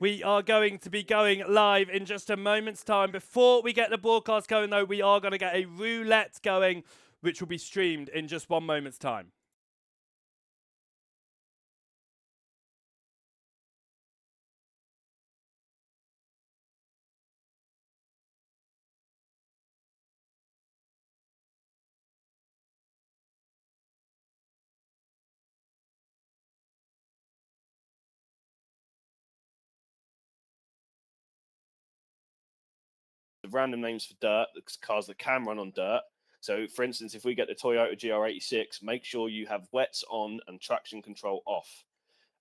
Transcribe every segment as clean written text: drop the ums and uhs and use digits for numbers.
We are going to be going live in just a moment's time. Before we get the broadcast going, though, we are going to get a roulette going, which will be streamed in just 1 moment's time. Random names for dirt, the cars that can run on dirt. So, for instance, if we get the Toyota GR86, make sure you have wets on and traction control off.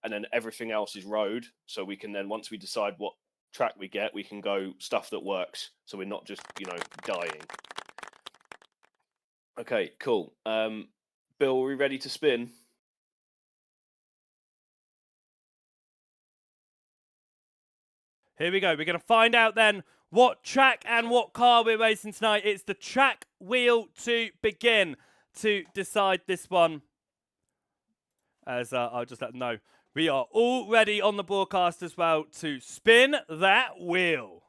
And then everything else is road. So we can then, once we decide what track we get, we can go stuff that works. So we're not just, dying. Okay, cool. Bill, are we ready to spin? Here we go. We're going to find out then what track and what car we're racing tonight. It's the track wheel to begin to decide this one. As I'll just let them know, we are all ready on the broadcast as well to spin that wheel.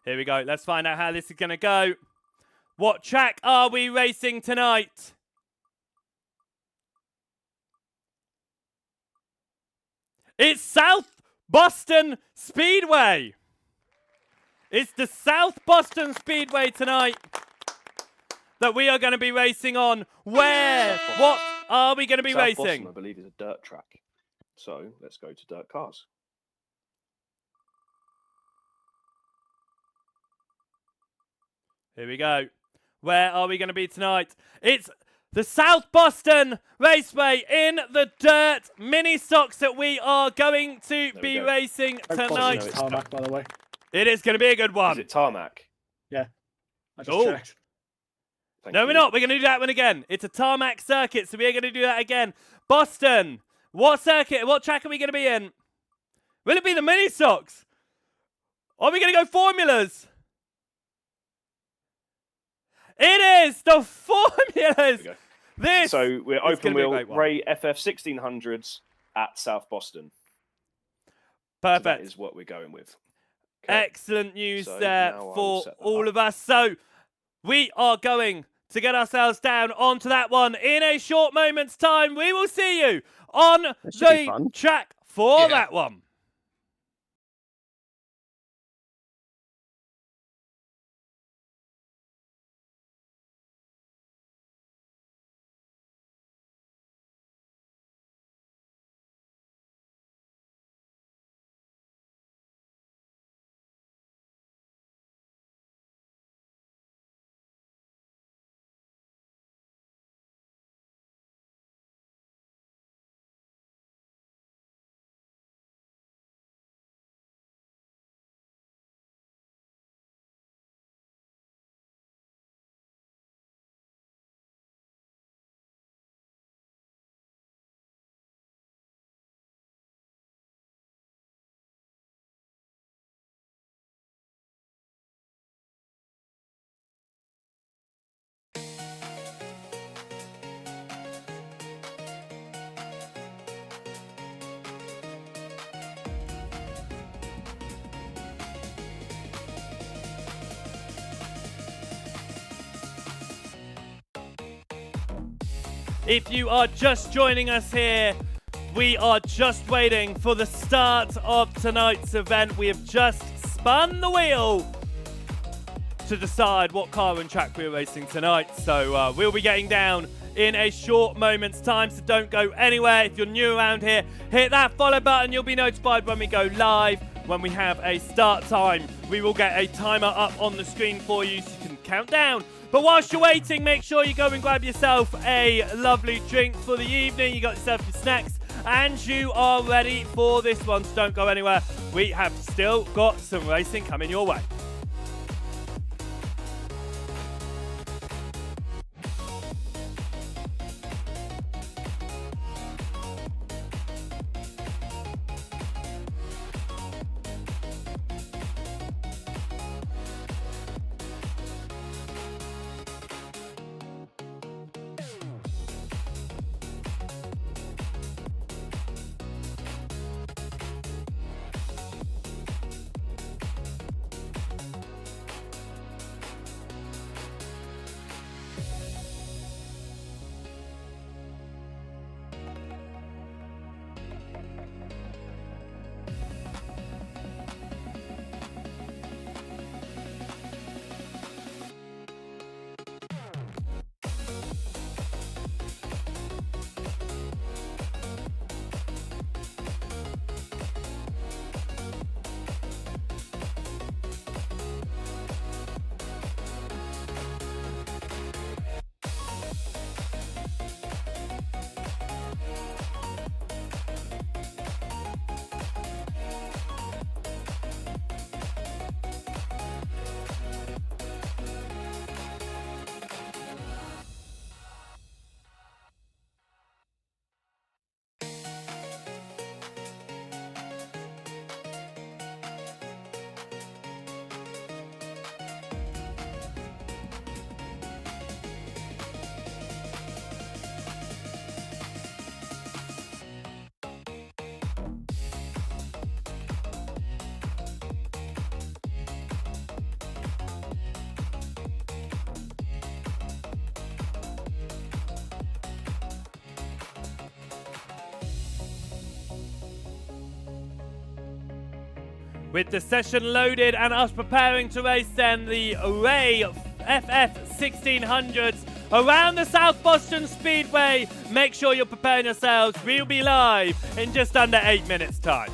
Here we go. Let's find out how this is going to go. What track are we racing tonight? It's South Boston Speedway. It's the South Boston Speedway tonight that we are going to be racing on. Where? What are we going to be racing? Boston, I believe, is a dirt track. So let's go to dirt cars. Here we go. Where are we going to be tonight? It's the South Boston Raceway in the dirt mini stocks that we are going to be racing tonight. It's tarmac, by the way. It is going to be a good one. Is it tarmac? Yeah. I just checked. No, we're not. We're going to do that one again. It's a tarmac circuit, so we're going to do that again. Boston, what circuit, what track are we going to be in? Will it be the mini stocks? Are we going to go formulas? It is the formulas. This so we're open wheel Ray FF 1600s at South Boston. Perfect. So that is what we're going with. Okay. Excellent news there for all of us. So we are going to get ourselves down onto that one in a short moment's time. We will see you on the track for that one. If you are just joining us here, we are just waiting for the start of tonight's event. We have just spun the wheel to decide what car and track we're racing tonight. So we'll be getting down in a short moment's time, so don't go anywhere. If you're new around here, hit that follow button. You'll be notified when we go live, when we have a start time. We will get a timer up on the screen for you so you can count down. But whilst you're waiting, make sure you go and grab yourself a lovely drink for the evening. You got yourself your snacks, and you are ready for this one. So don't go anywhere. We have still got some racing coming your way. With the session loaded and us preparing to race then the Ray FF 1600s around the South Boston Speedway. Make sure you're preparing yourselves. We'll be live in just under 8 minutes time.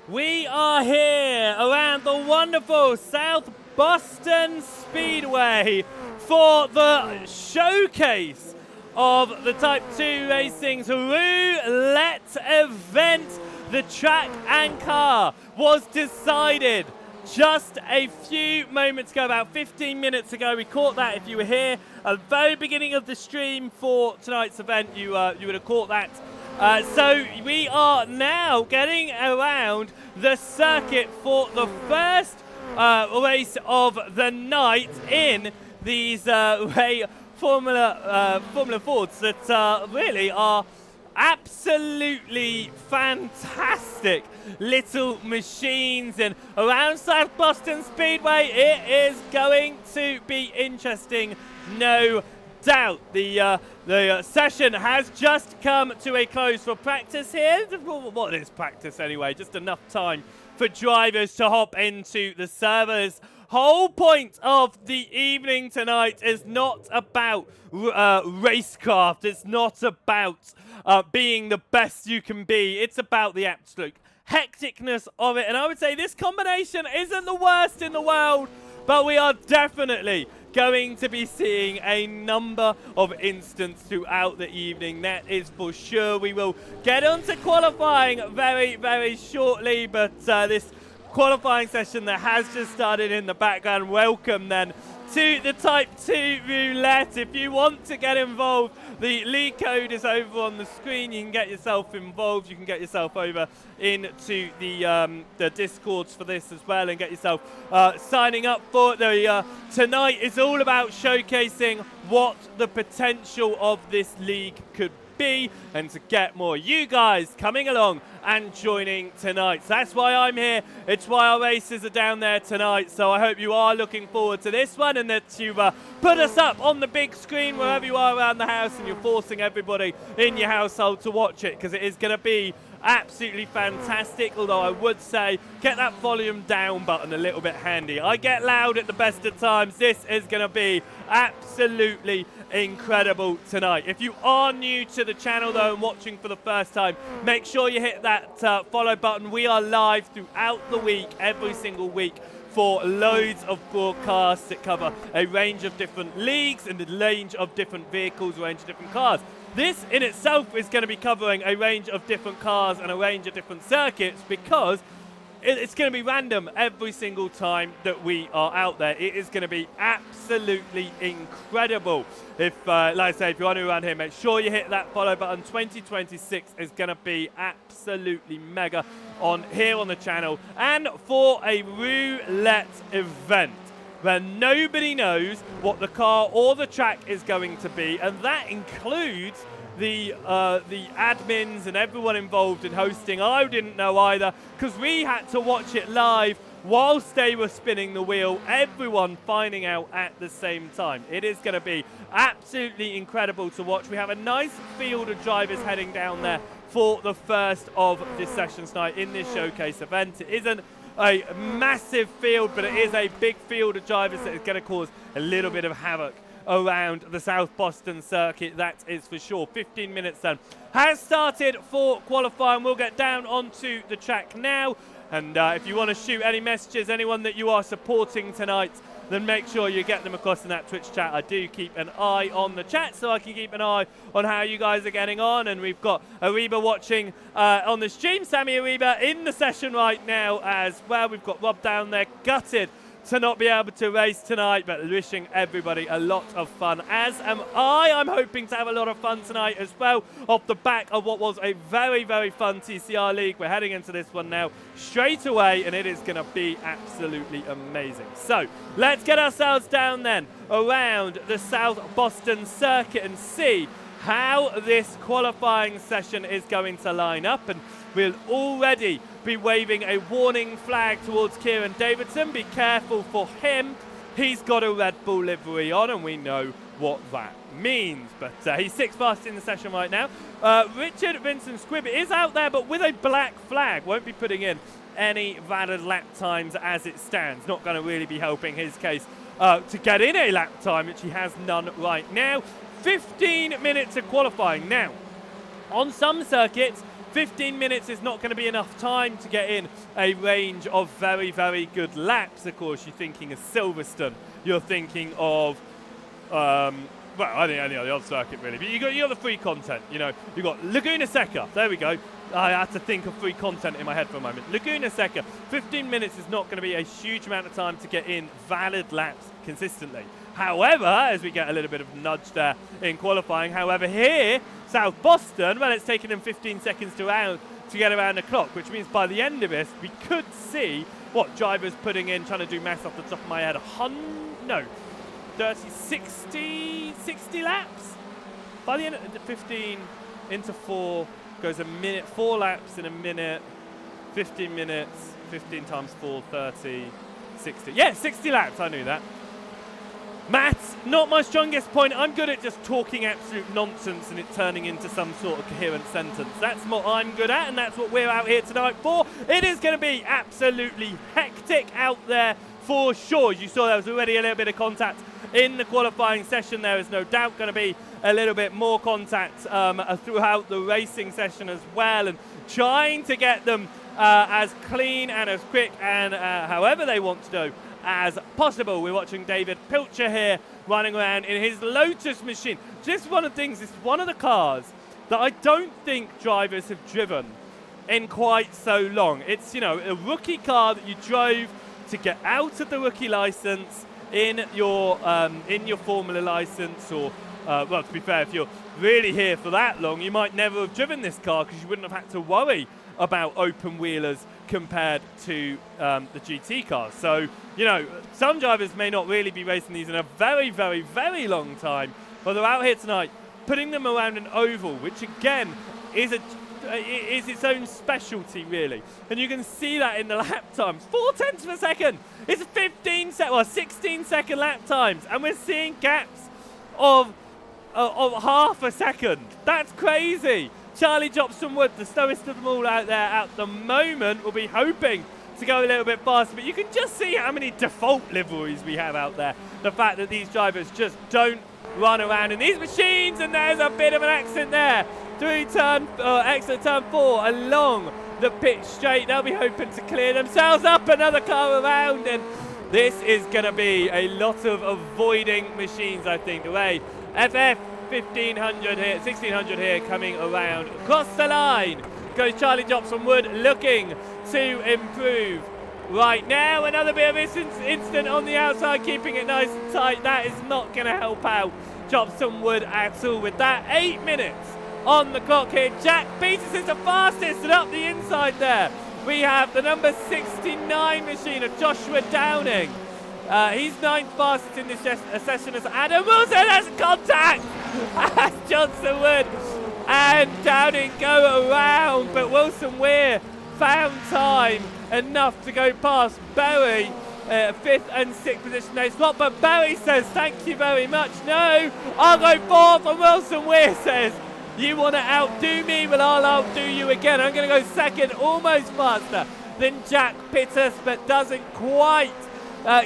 We are here around the wonderful South Boston Speedway for the showcase of the Type 2 Racing's Roulette event. The track and car was decided just a few moments ago, about 15 minutes ago. We caught that. If you were here at the very beginning of the stream for tonight's event, you would have caught that. So we are now getting around the circuit for the first race of the night in these Formula Fords that really are absolutely fantastic little machines. And around South Boston Speedway, it is going to be interesting, no doubt. The session has just come to a close for practice here. What is practice anyway? Just enough time for drivers to hop into the servers. Whole point of the evening tonight is not about racecraft. It's not about being the best you can be. It's about the absolute hecticness of it. And I would say this combination isn't the worst in the world, but we are definitely going to be seeing a number of instances throughout the evening. That is for sure. We will get on to qualifying very, very shortly, but this qualifying session that has just started in the background. Welcome then to the Type 2 Roulette. If you want to get involved, the league code is over on the screen. You can get yourself involved. You can get yourself over into the Discords for this as well and get yourself signing up for it. Tonight is all about showcasing what the potential of this league could be and to get more you guys coming along and joining tonight. So that's why I'm here. It's why our races are down there tonight. So I hope you are looking forward to this one and that you put us up on the big screen wherever you are around the house and you're forcing everybody in your household to watch it, because it is going to be absolutely fantastic. Although I would say get that volume down button a little bit handy. I get loud at the best of times. This is going to be absolutely incredible tonight. If you are new to the channel though and watching for the first time, make sure you hit that follow button. We are live throughout the week, every single week, for loads of broadcasts that cover a range of different leagues and a range of different vehicles, a range of different cars. This in itself is going to be covering a range of different cars and a range of different circuits, because it's going to be random every single time that we are out there. It is going to be absolutely incredible. If, like I say, if you're new around here, make sure you hit that follow button. 2026 is going to be absolutely mega on here on the channel, and for a roulette event where nobody knows what the car or the track is going to be, and that includes the admins and everyone involved in hosting. I didn't know either, because we had to watch it live whilst they were spinning the wheel, everyone finding out at the same time. It is going to be absolutely incredible to watch. We have a nice field of drivers heading down there for the first of this session tonight in this showcase event. It isn't a massive field, but it is a big field of drivers that is going to cause a little bit of havoc around the South Boston circuit, that is for sure. 15 minutes then has started for qualifying. We'll get down onto the track now, and if you want to shoot any messages, anyone that you are supporting tonight, then make sure you get them across in that Twitch chat. I do keep an eye on the chat so I can keep an eye on how you guys are getting on. And we've got Ariba watching on the stream, Sammy Ariba in the session right now as well. We've got Rob down there, gutted to not be able to race tonight, but wishing everybody a lot of fun, as am I. I'm hoping to have a lot of fun tonight as well, off the back of what was a very, very fun TCR League. We're heading into this one now straight away, and it is going to be absolutely amazing. So let's get ourselves down then around the South Boston circuit and see how this qualifying session is going to line up. And we'll already be waving a warning flag towards Kieran Davidson. Be careful for him. He's got a Red Bull livery on, and we know what that means. But he's 6th fastest in the session right now. Richard Vincent Squibb is out there, but with a black flag. Won't be putting in any valid lap times as it stands. Not going to really be helping his case to get in a lap time, which he has none right now. 15 minutes of qualifying. Now, on some circuits, 15 minutes is not going to be enough time to get in a range of very, very good laps. Of course, you're thinking of Silverstone. You're thinking of, well, I think any other circuit really. But you got the free content. You know, you got Laguna Seca. There we go. I had to think of free content in my head for a moment. Laguna Seca. 15 minutes is not going to be a huge amount of time to get in valid laps consistently. However, as we get a little bit of nudge there in qualifying, however, here, South Boston, well, it's taken them 15 seconds to get around the clock, which means by the end of this, we could see what drivers putting in, trying to do maths off the top of my head, 60 laps? By the end of 15 into 4 goes a minute, 4 laps in a minute, 15 minutes, 15 times 4, 30, 60. Yeah, 60 laps, I knew that. Maths, not my strongest point. I'm good at just talking absolute nonsense and it turning into some sort of coherent sentence. That's what I'm good at, and that's what we're out here tonight for. It is going to be absolutely hectic out there for sure. You saw there was already a little bit of contact in the qualifying session. There is no doubt going to be a little bit more contact throughout the racing session as well, and trying to get them as clean and as quick and however they want to do as possible. We're watching David Pilcher here running around in his Lotus machine. Just one of the things, this is one of the cars that I don't think drivers have driven in quite so long. It's, you know, a rookie car that you drove to get out of the rookie license in your Formula license, or well, to be fair, if you're really here for that long, you might never have driven this car because you wouldn't have had to worry about open wheelers compared to the GT cars. So, you know, some drivers may not really be racing these in a very, very, very long time, but they're out here tonight putting them around an oval, which again is its own specialty really. And you can see that in the lap times. 0.4 of a second. It's 16-second lap times, and we're seeing gaps of half a second. That's crazy. Charlie Jobson-Wood, the slowest of them all out there at the moment, will be hoping to go a little bit faster, but you can just see how many default liveries we have out there. The fact that these drivers just don't run around in these machines, and there's a bit of an accident there through exit turn 4 along the pitch straight. They'll be hoping to clear themselves up, another car around, and this is going to be a lot of avoiding machines, I think. Away, FF 1500 here, 1600 here, coming around across the line goes Charlie Jobson-Wood, looking to improve right now. Another bit of instant on the outside, keeping it nice and tight. That is not going to help out Jobson-Wood at all with that. 8 minutes on the clock here. Jack Peters is the fastest, and up the inside there we have the number 69 machine of Joshua Downing. He's 9th fastest in this session as Adam Wilson has contact as Johnson-Wood and Downing go around, but Wilson-Weir found time enough to go past Berry, 5th and 6th position they swap, but Berry says thank you very much. No, I'll go 4th, and Wilson-Weir says you want to outdo me, well I'll outdo you again. I'm going to go 2nd, almost faster than Jack Pittus, but doesn't quite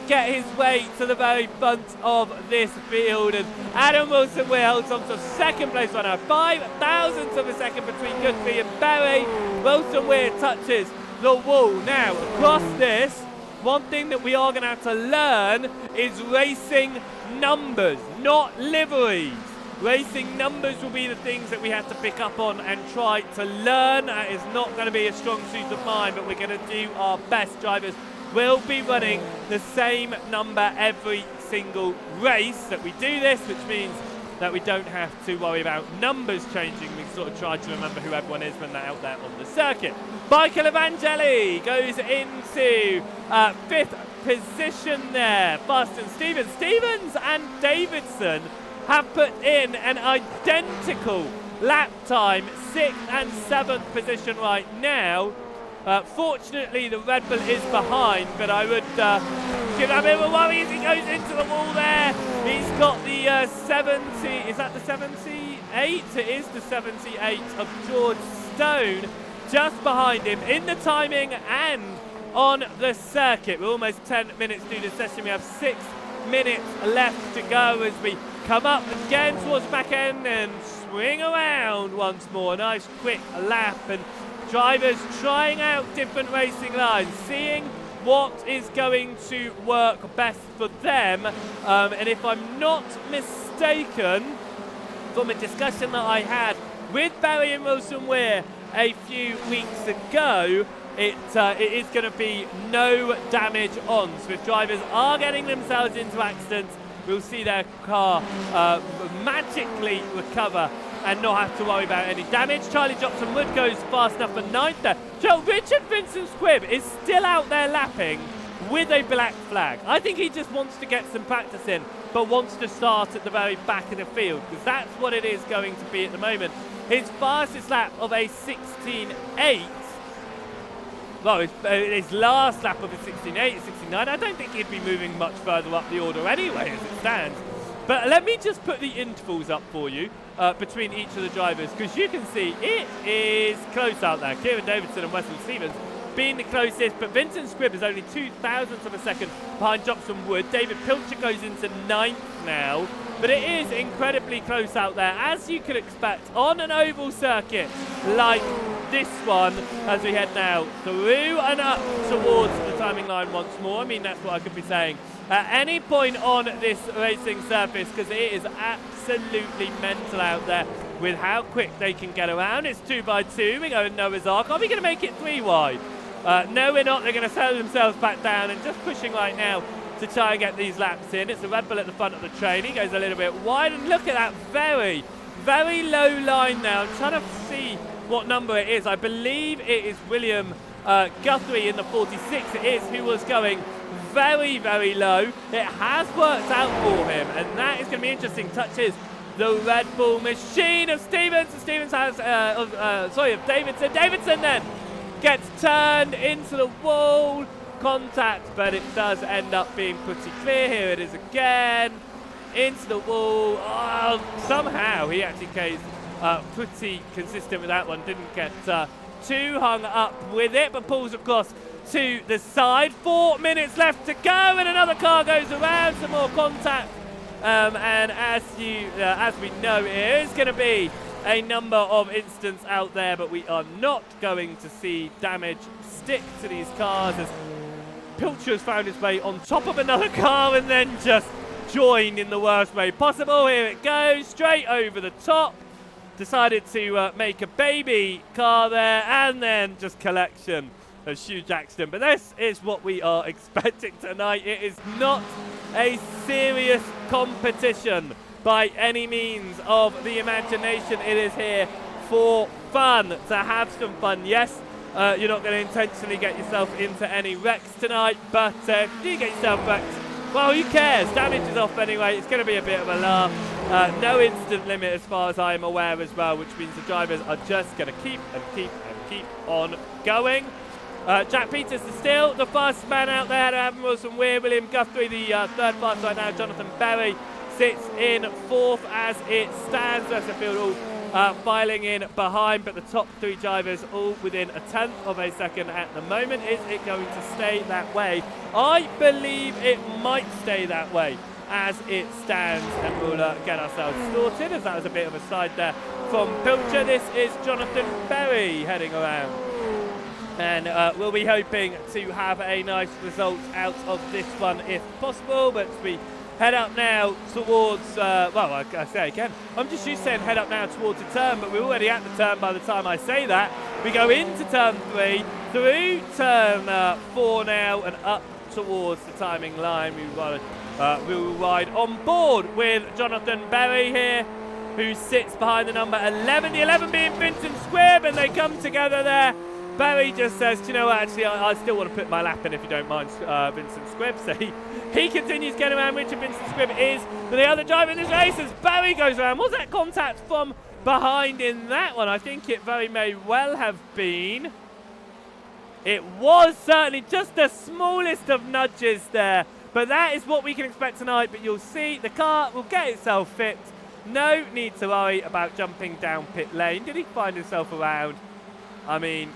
get his way to the very front of this field, and Adam Wilson-Weir holds on to 2nd place right now. 0.05 of a second between Guthrie and Berry. Wilson-Weir touches the wall. Now, across this, one thing that we are going to have to learn is racing numbers, not liveries. Racing numbers will be the things that we have to pick up on and try to learn. That is not going to be a strong suit of mine, but we're going to do our best. Drivers will be running the same number every single race that we do this, which means that we don't have to worry about numbers changing. We sort of try to remember who everyone is when they're out there on the circuit. Michael Evangeli goes into 5th position there. Boston Stevens and Davidson have put in an identical lap time, 6th and 7th position right now. Fortunately, the Red Bull is behind, but I would give that a bit of a worry as he goes into the wall there. He's got the 70, is that the 78? It is the 78 of George Stone just behind him in the timing and on the circuit. We're almost 10 minutes through the session. We have 6 minutes left to go as we come up again towards the back end and swing around once more. Nice quick lap, and drivers trying out different racing lines, seeing what is going to work best for them. And if I'm not mistaken, from a discussion that I had with Barry and Wilson Weir a few weeks ago, it is going to be no damage on. So if drivers are getting themselves into accidents, we'll see their car magically recover and not have to worry about any damage. Charlie Jobson Wood goes fast enough for 9th there. So Richard Vincent Squibb is still out there lapping with a black flag. I think he just wants to get some practice in, but wants to start at the very back of the field, because that's what it is going to be at the moment. His fastest lap of a 16.8. Well, his last lap of a 16.8 is 16.9. I don't think he'd be moving much further up the order anyway as it stands. But let me just put the intervals up for you between each of the drivers, because you can see it is close out there. Kieran Davidson and Wesley Stevens being the closest, but Vincent Squibb is only 0.02 of a second behind Jobson Wood. David Pilcher goes into 9th now, but it is incredibly close out there, as you could expect on an oval circuit like this one, as we head now through and up towards the timing line once more. I mean, that's what I could be saying at any point on this racing surface, because it is absolutely mental out there with how quick they can get around. It's 2x2. We go in Noah's Ark. Are we going to make it 3 wide? No, we're not. They're going to settle themselves back down and just pushing right now to try and get these laps in. It's a Red Bull at the front of the train. He goes a little bit wide, and look at that very, very low line now. I'm trying to see what number it is. I believe it is William Guthrie in the 46. It is, who was going very, very low. It has worked out for him, and that is going to be interesting. Touches the Red Bull machine of Stevens. Stevens has, of Davidson. Davidson then gets turned into the wall. Contact, but it does end up being pretty clear. Here it is again. Into the wall. Oh, somehow he actually came pretty consistent with that one. Didn't get too hung up with it, but pulls across to the side. 4 minutes left to go, and another car goes around. Some more contact, and as we know, it is going to be a number of incidents out there, but we are not going to see damage stick to these cars, as Pilcher has found his way on top of another car and then just joined in the worst way possible. Here it goes, straight over the top. Decided to make a baby car there, and then just collection. A huge accident. But this is what we are expecting tonight. It is not a serious competition by any means of the imagination. It is here for fun, to have some fun. Yes, you're not going to intentionally get yourself into any wrecks tonight, but if you do get yourself wrecked, well, who cares? Damage is off anyway. It's going to be a bit of a laugh. No instant limit as far as I am aware as well, which means the drivers are just going to keep on going. Jack Peters is still the fastest man out there. Adam Wilson Weir, William Guthrie, the third fastest right now. Jonathan Berry sits in 4th as it stands. The rest of the field all filing in behind, but the top 3 drivers all within a 10th of a second at the moment. Is it going to stay that way? I believe it might stay that way as it stands, and we'll get ourselves sorted, as that was a bit of a side there from Pilcher. This is Jonathan Berry heading around, and we'll be hoping to have a nice result out of this one if possible. But we head up now towards, well, I say again, I'm just used to saying head up now towards the turn, but we're already at the turn by the time I say that. We go into turn 3, through turn 4 now, and up towards the timing line. We will ride on board with Jonathan Berry here, who sits behind the number 11. The 11 being Vincent Squibb, and they come together there. Berry just says, you know what, actually, I still want to put my lap in if you don't mind, Vincent Squibb. So he continues getting around. Richard Vincent Squibb is the other driver in this race as Berry goes around. Was that contact from behind in that one? I think it very may well have been. It was certainly just the smallest of nudges there. But that is what we can expect tonight. But you'll see the car will get itself fixed. No need to worry about jumping down pit lane. Did he find himself around? I mean,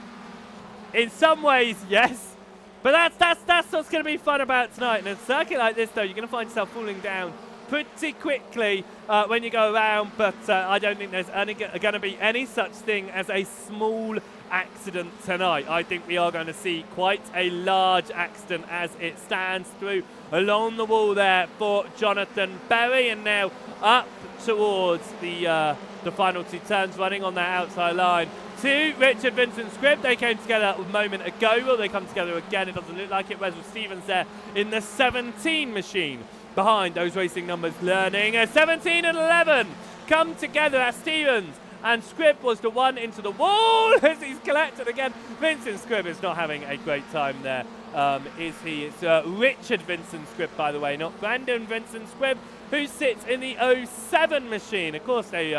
in some ways, yes. But that's what's going to be fun about tonight. In a circuit like this, though, you're going to find yourself falling down pretty quickly when you go around, but I don't think there's going to be any such thing as a small accident tonight. I think we are going to see quite a large accident as it stands through along the wall there for Jonathan Berry, and now up towards the final two turns, running on that outside line to Richard Vincent Squibb. They came together a moment ago. Will they come together again? It doesn't look like it. Wes Stevens there in the 17 machine behind those racing numbers, learning. 17 and 11 come together as Stevens and Squibb was the one into the wall as he's collected again. Vincent Squibb is not having a great time there, is he? It's Richard Vincent Squibb, by the way, not Brandon Vincent Squibb, who sits in the 07 machine. Of course, they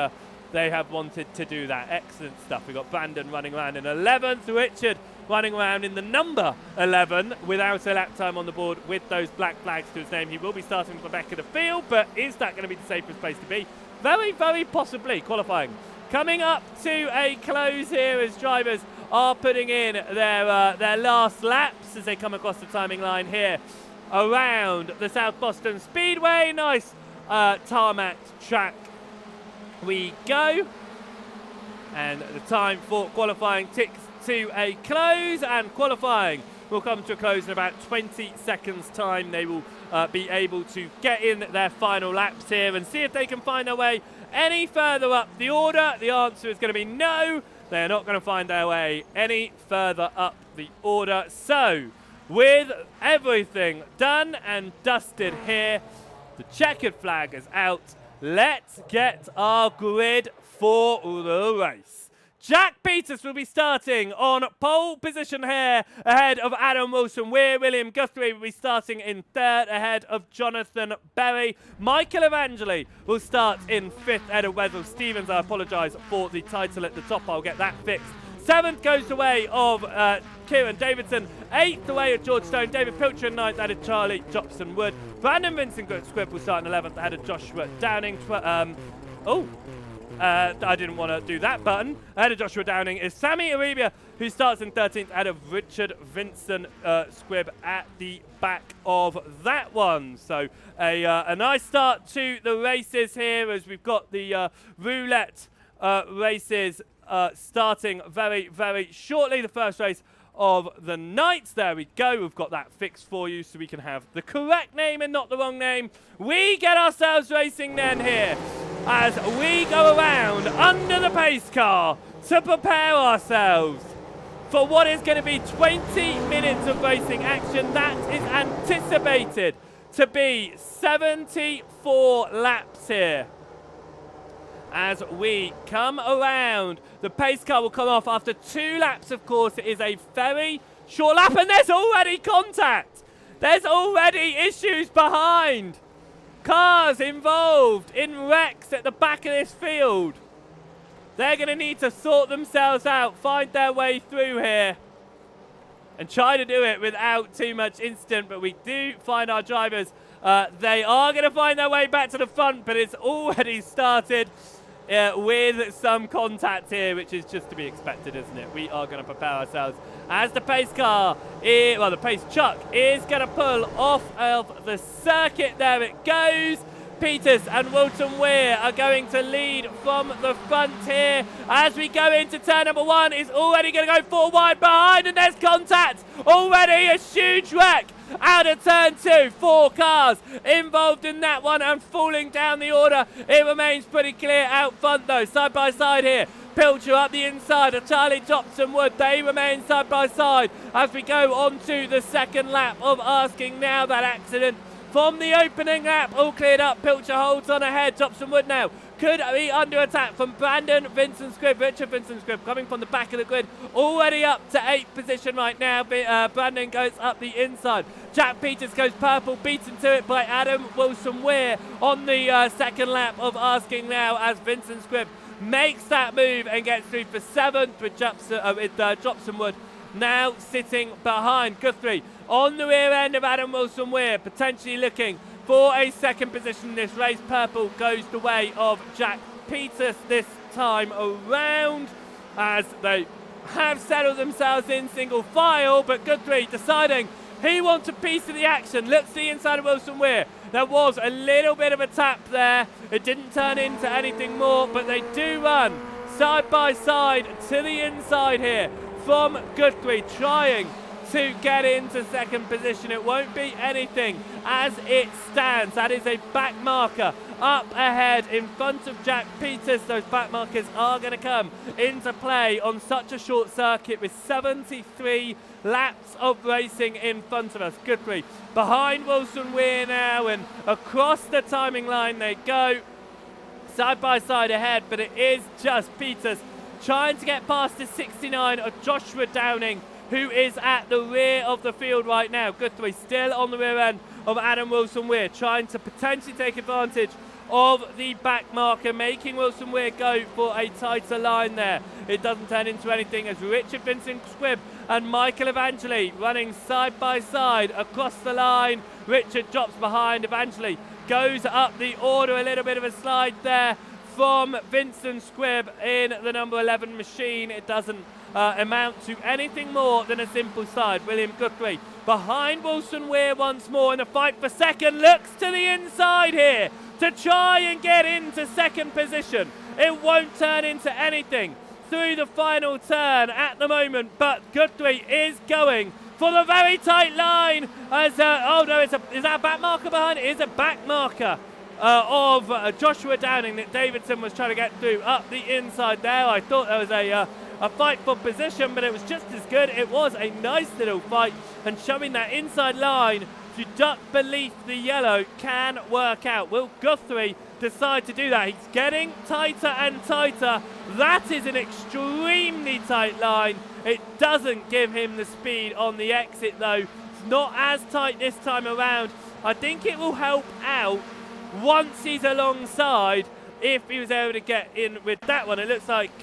have wanted to do that. Excellent stuff. We've got Brandon running around in 11th, Richard running around in the number 11 without a lap time on the board with those black flags to his name. He will be starting from the back of the field, but is that going to be the safest place to be? Very, very possibly. Qualifying coming up to a close here as drivers are putting in their last laps as they come across the timing line here around the South Boston Speedway. Nice tarmac track we go, and the time for qualifying ticks to a close, and qualifying will come to a close in about 20 seconds time. They will be able to get in their final laps here and see if they can find their way any further up the order. The answer is going to be no. They are not going to find their way any further up the order. So with everything done and dusted here, the checkered flag is out. Let's get our grid for the race. Jack Peters will be starting on pole position here ahead of Adam Wilson. William Guthrie will be starting in third ahead of Jonathan Berry. Michael Evangeli will start in fifth ahead of Wesel Stevens. I apologise for the title at the top. I'll get that fixed. Seventh goes the way of Kieran Davidson. Eighth the way of George Stone. David Pilcher in ninth ahead of Charlie Jobson Wood. Brandon Vincent Squibb will start in 11th ahead of Joshua Downing. I didn't want to do that button. Ahead of Joshua Downing is Sammy Arabia, who starts in 13th ahead of Richard Vincent Squibb at the back of that one. So a nice start to the races here as we've got the roulette races starting very, very shortly. The first race of the night. There we go. We've got that fixed for you so we can have the correct name and not the wrong name. We get ourselves racing then here as we go around under the pace car to prepare ourselves for what is going to be 20 minutes of racing action. That is anticipated to be 74 laps here. As we come around, the pace car will come off after 2 laps, of course. It is a very short lap, and there's already contact. There's already issues behind. Cars involved in wrecks at the back of this field. They're going to need to sort themselves out, find their way through here, and try to do it without too much incident. But we do find our drivers. They are going to find their way back to the front, but it's already started with some contact here, which is just to be expected, isn't it? We are going to prepare ourselves as the pace car, the pace truck is going to pull off of the circuit. There it goes. Peters and Wilton Weir are going to lead from the front here. As we go into turn number 1, it's already going to go 4 wide behind, and there's contact. Already a huge wreck out of turn 2. 4 cars involved in that one and falling down the order. It remains pretty clear out front though, side by side here. Pilcher up the inside of Charlie Jobson Wood. They remain side by side as we go on to the second lap of Asking Now. That accident from the opening lap all cleared up. Pilcher holds on ahead. Jobson Wood now could be under attack from Brandon Vincent Squibb. Richard Vincent Squibb coming from the back of the grid, already up to 8th position right now. Brandon goes up the inside. Jack Peters goes purple, beaten to it by Adam Wilson Weir on the second lap of Asking Now as Vincent Squibb makes that move and gets through for 7th with Jobson Wood now sitting behind. Guthrie on the rear end of Adam Wilson Weir, potentially looking for a second position in this race. Purple goes the way of Jack Peters this time around as they have settled themselves in single file, but Guthrie deciding He wants a piece of the action. Looks to the inside of Wilson Weir. There was a little bit of a tap there. It didn't turn into anything more, but they do run side by side to the inside here from Guthrie, trying to get into second position. It won't be anything as it stands. That is a back marker up ahead in front of Jack Peters. Those back markers are going to come into play on such a short circuit with 73 laps of racing in front of us. Guthrie behind Wilson Weir now, and across the timing line they go, side by side ahead, but it is just Peters trying to get past the 69 of Joshua Downing, who is at the rear of the field right now. Guthrie still on the rear end of Adam Wilson Weir, trying to potentially take advantage of the back marker, making Wilson Weir go for a tighter line there. It doesn't turn into anything as Richard Vincent Squibb and Michael Evangeli running side by side across the line. Richard drops behind. Evangeli goes up the order. A little bit of a slide there from Vincent Squibb in the number 11 machine. It doesn't amount to anything more than a simple slide. William Guthrie behind Wilson Weir once more in the fight for second. Looks to the inside here to try and get into second position. It won't turn into anything through the final turn at the moment, but Guthrie is going for the very tight line as oh no, is that a back marker behind? It is a back marker of Joshua Downing that Davidson was trying to get through up the inside there. I thought there was a fight for position, but it was just as good. It was a nice little fight, and showing that inside line to duck beneath the yellow can work out. Will Guthrie decide to do that? He's getting tighter and tighter. That is an extremely tight line. It doesn't give him the speed on the exit though. It's not as tight this time around. I think it will help out once he's alongside if he was able to get in with that one. It looks like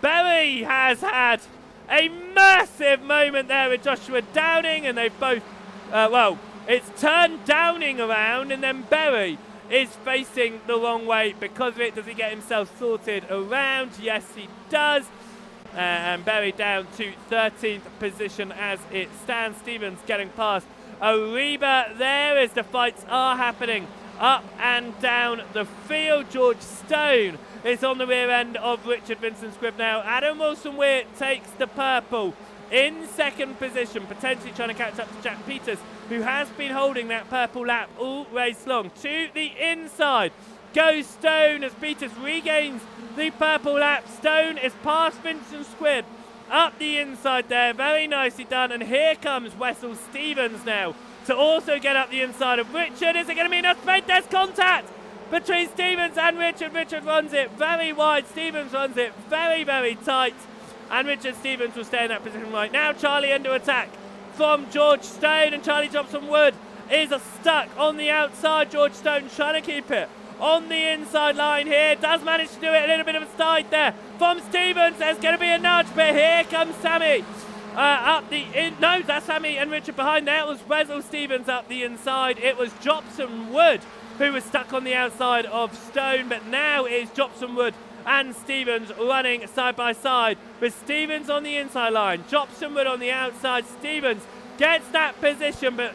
Berry has had a massive moment there with Joshua Downing, and they've both well, it's turned Downing around, and then Berry is facing the wrong way because of it. Does he get himself sorted around? Yes, he does. And Berry down to 13th position as it stands. Stevens getting past Ariba there as the fights are happening up and down the field. George Stone is on the rear end of Richard Vincent Squibb now. Adam Wilson Weir takes the purple in second position, potentially trying to catch up to Jack Peters, who has been holding that purple lap all race long. To the inside goes Stone as Peters regains the purple lap. Stone is past Vincent Squibb up the inside there. Very nicely done. And here comes Wessel Stevens now to also get up the inside of Richard. Is it going to be enough space? There's contact between Stevens and Richard. Richard runs it very wide. Stevens runs it very, very tight. And Richard Stevens will stay in that position right now. Charlie under attack from George Stone, and Charlie Jobson Wood is stuck on the outside. George Stone trying to keep it on the inside line here. Does manage to do it. A little bit of a slide there from Stevens. There's going to be a nudge, but here comes Sammy up the in. No, that's Sammy and Richard behind there. It was Wessel Stevens up the inside. It was Jobson Wood who was stuck on the outside of Stone, but now it is Jobson Wood and Stevens running side by side, with Stevens on the inside line, Jobson Wood on the outside. Stevens gets that position, but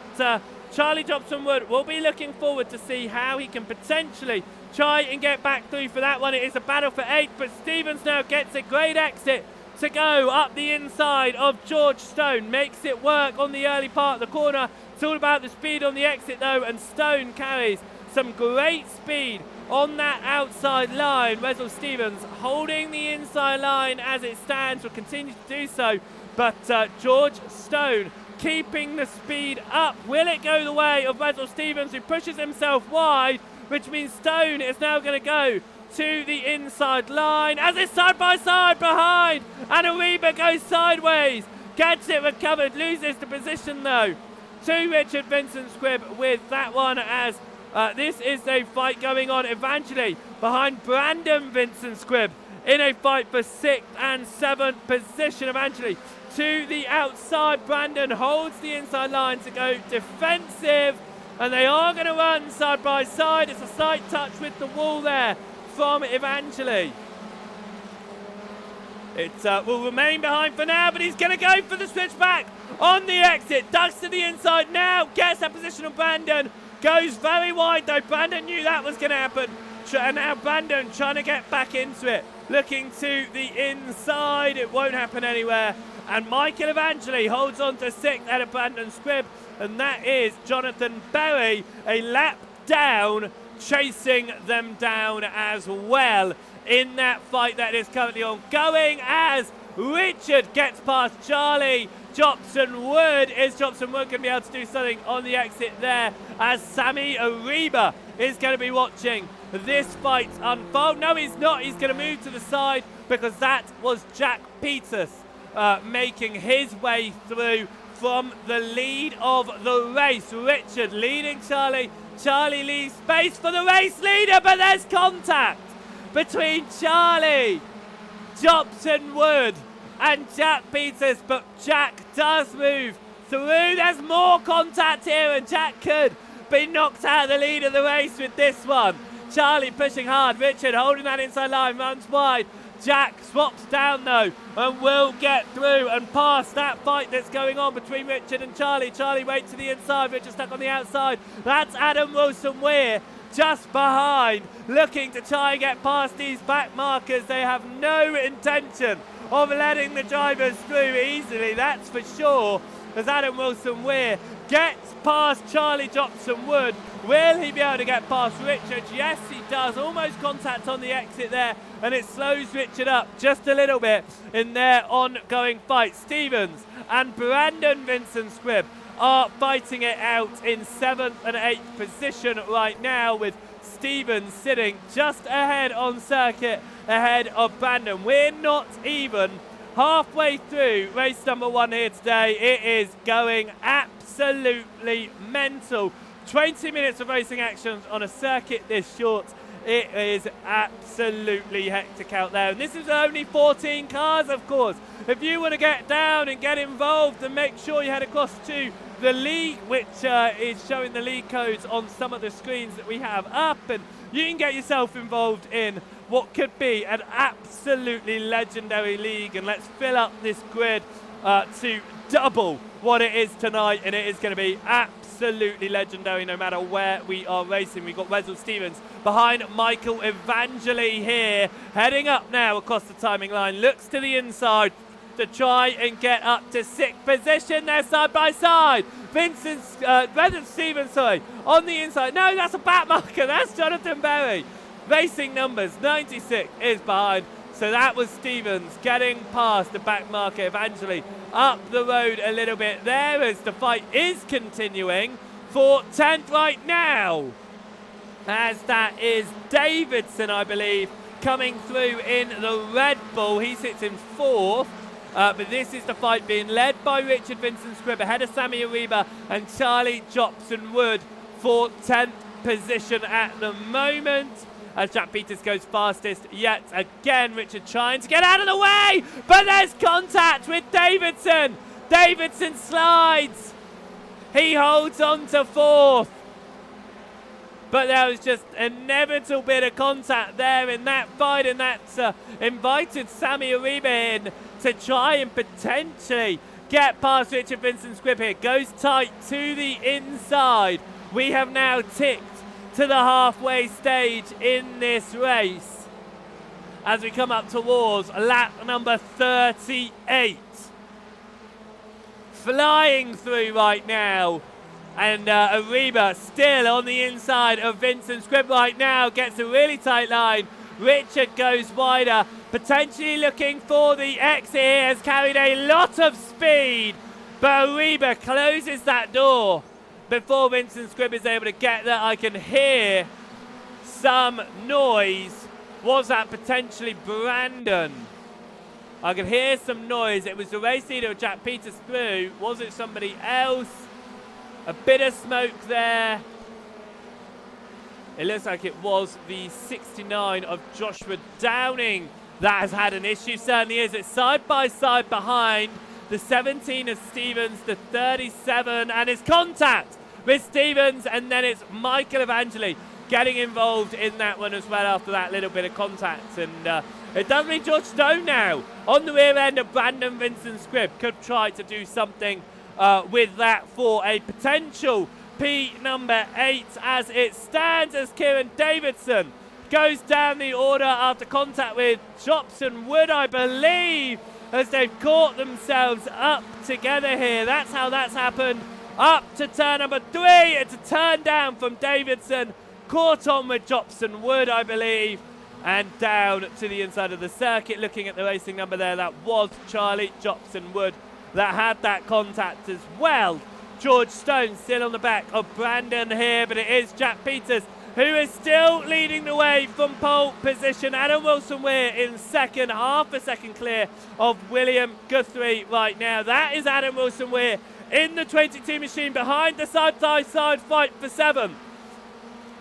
Charlie Jobson Wood will be looking forward to see how he can potentially try and get back through for that one. It is a battle for 8th, but Stevens now gets a great exit to go up the inside of George Stone. Makes it work on the early part of the corner. It's all about the speed on the exit though, and Stone carries some great speed on that outside line. Wessel Stevens holding the inside line as it stands, will continue to do so, but George Stone keeping the speed up. Will it go the way of Wessel Stevens, who pushes himself wide, which means Stone is now going to go to the inside line as it's side by side behind, and Ariba goes sideways, gets it recovered, loses the position though to Richard Vincent Squibb with that one, as this is a fight going on. Eventually behind Brandon Vincent Squibb in a fight for 6th and 7th position. Eventually to the outside, Brandon holds the inside line to go defensive, and they are going to run side by side. It's a slight touch with the wall there from Evangeli. It will remain behind for now, but he's going to go for the switchback on the exit. Ducks to the inside now, gets that position on Brandon. Goes very wide though. Brandon knew that was going to happen. And now Brandon trying to get back into it. Looking to the inside. It won't happen anywhere. And Michael Evangeli holds on to 6th out of Brandon Squibb. And that is Jonathan Berry a lap down, chasing them down as well in that fight that is currently ongoing as Richard gets past Charlie. Jobson Wood. Is Jobson Wood going to be able to do something on the exit there as Sammy Ariba is going to be watching this fight unfold? No, he's not. He's going to move to the side because that was Jack Peters making his way through from the lead of the race. Richard leading Charlie. Charlie leaves space for the race leader, but there's contact between Charlie, Jobson Wood and Jack Peters, but Jack does move through. There's more contact here and Jack could be knocked out of the lead of the race with this one. Charlie pushing hard, Richard holding that inside line, runs wide. Jack swaps down though and will get through and past that fight that's going on between Richard and Charlie. Charlie waits to the inside, Richard stuck on the outside. That's Adam Wilson-Weir just behind, looking to try and get past these back markers. They have no intention of letting the drivers through easily, that's for sure, as Adam Wilson-Weir gets past Charlie Jobson Wood. Will he be able to get past Richard? Yes, he does. Almost contact on the exit there, and it slows Richard up just a little bit in their ongoing fight. Stevens and Brandon Vincent Squibb are fighting it out in 7th and 8th position right now, with Stevens sitting just ahead on circuit, ahead of Brandon. We're not even halfway through race number 1 here today. It is going absolutely mental. 20 minutes of racing action on a circuit this short. It is absolutely hectic out there. And this is only 14 cars, of course. If you want to get down and get involved, then make sure you head across to the league, which is showing the league codes on some of the screens that we have up. And you can get yourself involved in what could be an absolutely legendary league. And let's fill up this grid to double what it is tonight. And it is going to be absolutely legendary no matter where we are racing. We've got Wesel Stevens behind Michael Evangeli here, heading up now across the timing line, looks to the inside to try and get up to 6th position. They're side by side. Vincent Stevens, on the inside. No, that's a back marker. That's Jonathan Berry. Racing numbers, 96 is behind. So that was Stevens getting past the back marker. Evangeli up the road a little bit there as the fight is continuing for 10th right now. As that is Davidson, I believe, coming through in the Red Bull. He sits in 4th. But this is the fight being led by Richard Vincent Squibb ahead of Sammy Ariba and Charlie Jobson Wood for 10th position at the moment. As Jack Peters goes fastest yet again. Richard trying to get out of the way, but there's contact with Davidson. Davidson slides. He holds on to 4th. But there was just inevitable bit of contact there in that fight, and that's invited Sammy Ariba in to try and potentially get past Richard Vincent Squibb here. Goes tight to the inside. We have now ticked to the halfway stage in this race as we come up towards lap number 38. Flying through right now. And Ariba still on the inside of Vincent Squibb right now. Gets a really tight line. Richard goes wider. Potentially looking for the exit here. Has carried a lot of speed. But Ariba closes that door before Vincent Squibb is able to get there. I can hear some noise. Was that potentially Brandon? I can hear some noise. It was the race leader of Jack Peters through. Was it somebody else? A bit of smoke there. It looks like it was the 69 of Joshua Downing that has had an issue. Certainly is. It's side by side behind the 17 of Stevens, the 37, and it's contact with Stevens, and then it's Michael Evangeli getting involved in that one as well after that little bit of contact. And It does mean George Stone now on the rear end of Brandon Vincent Squibb could try to do something with that for a potential P number 8 as it stands, as Kieran Davidson goes down the order after contact with Jobson Wood, I believe, as they've caught themselves up together here. That's how that's happened. Up to turn number 3. It's a turn down from Davidson. Caught on with Jobson Wood, I believe. And down to the inside of the circuit. Looking at the racing number there, that was Charlie Jobson Wood that had that contact as well. George Stone still on the back of Brandon here, but it is Jack Peters who is still leading the way from pole position. Adam Wilson-Weir in second, half a second clear of William Guthrie right now. That is Adam Wilson-Weir in the 22 machine behind the side-by-side fight for 7.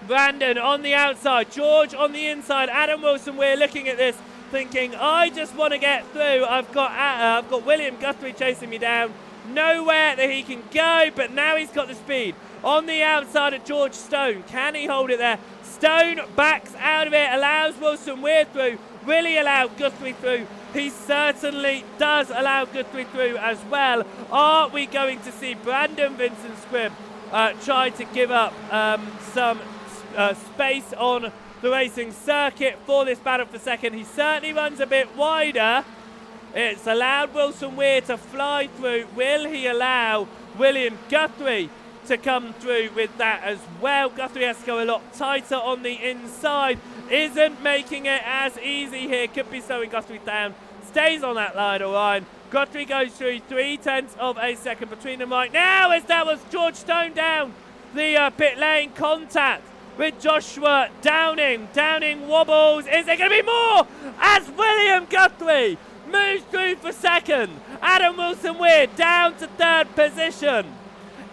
Brandon on the outside, George on the inside. Adam Wilson-Weir looking at this, thinking, I just want to get through. I've got William Guthrie chasing me down. Nowhere that he can go, but now he's got the speed. On the outside of George Stone. Can he hold it there? Stone backs out of it, allows Wilson-Weir through. Will he allow Guthrie through? He certainly does allow Guthrie through as well. Are we going to see Brandon Vincent Squibb try to give up some space on the racing circuit for this battle for second? He certainly runs a bit wider. It's allowed Wilson-Weir to fly through. Will he allow William Guthrie to come through with that as well? Guthrie has to go a lot tighter on the inside. Isn't making it as easy here. Could be slowing Guthrie down. Stays on that line, Orion. Guthrie goes through 0.3 of a second between them right now, as that was George Stone down the pit lane. Contact with Joshua Downing. Downing wobbles. Is there going to be more? As William Guthrie moves through for second. Adam Wilson-Weir down to third position.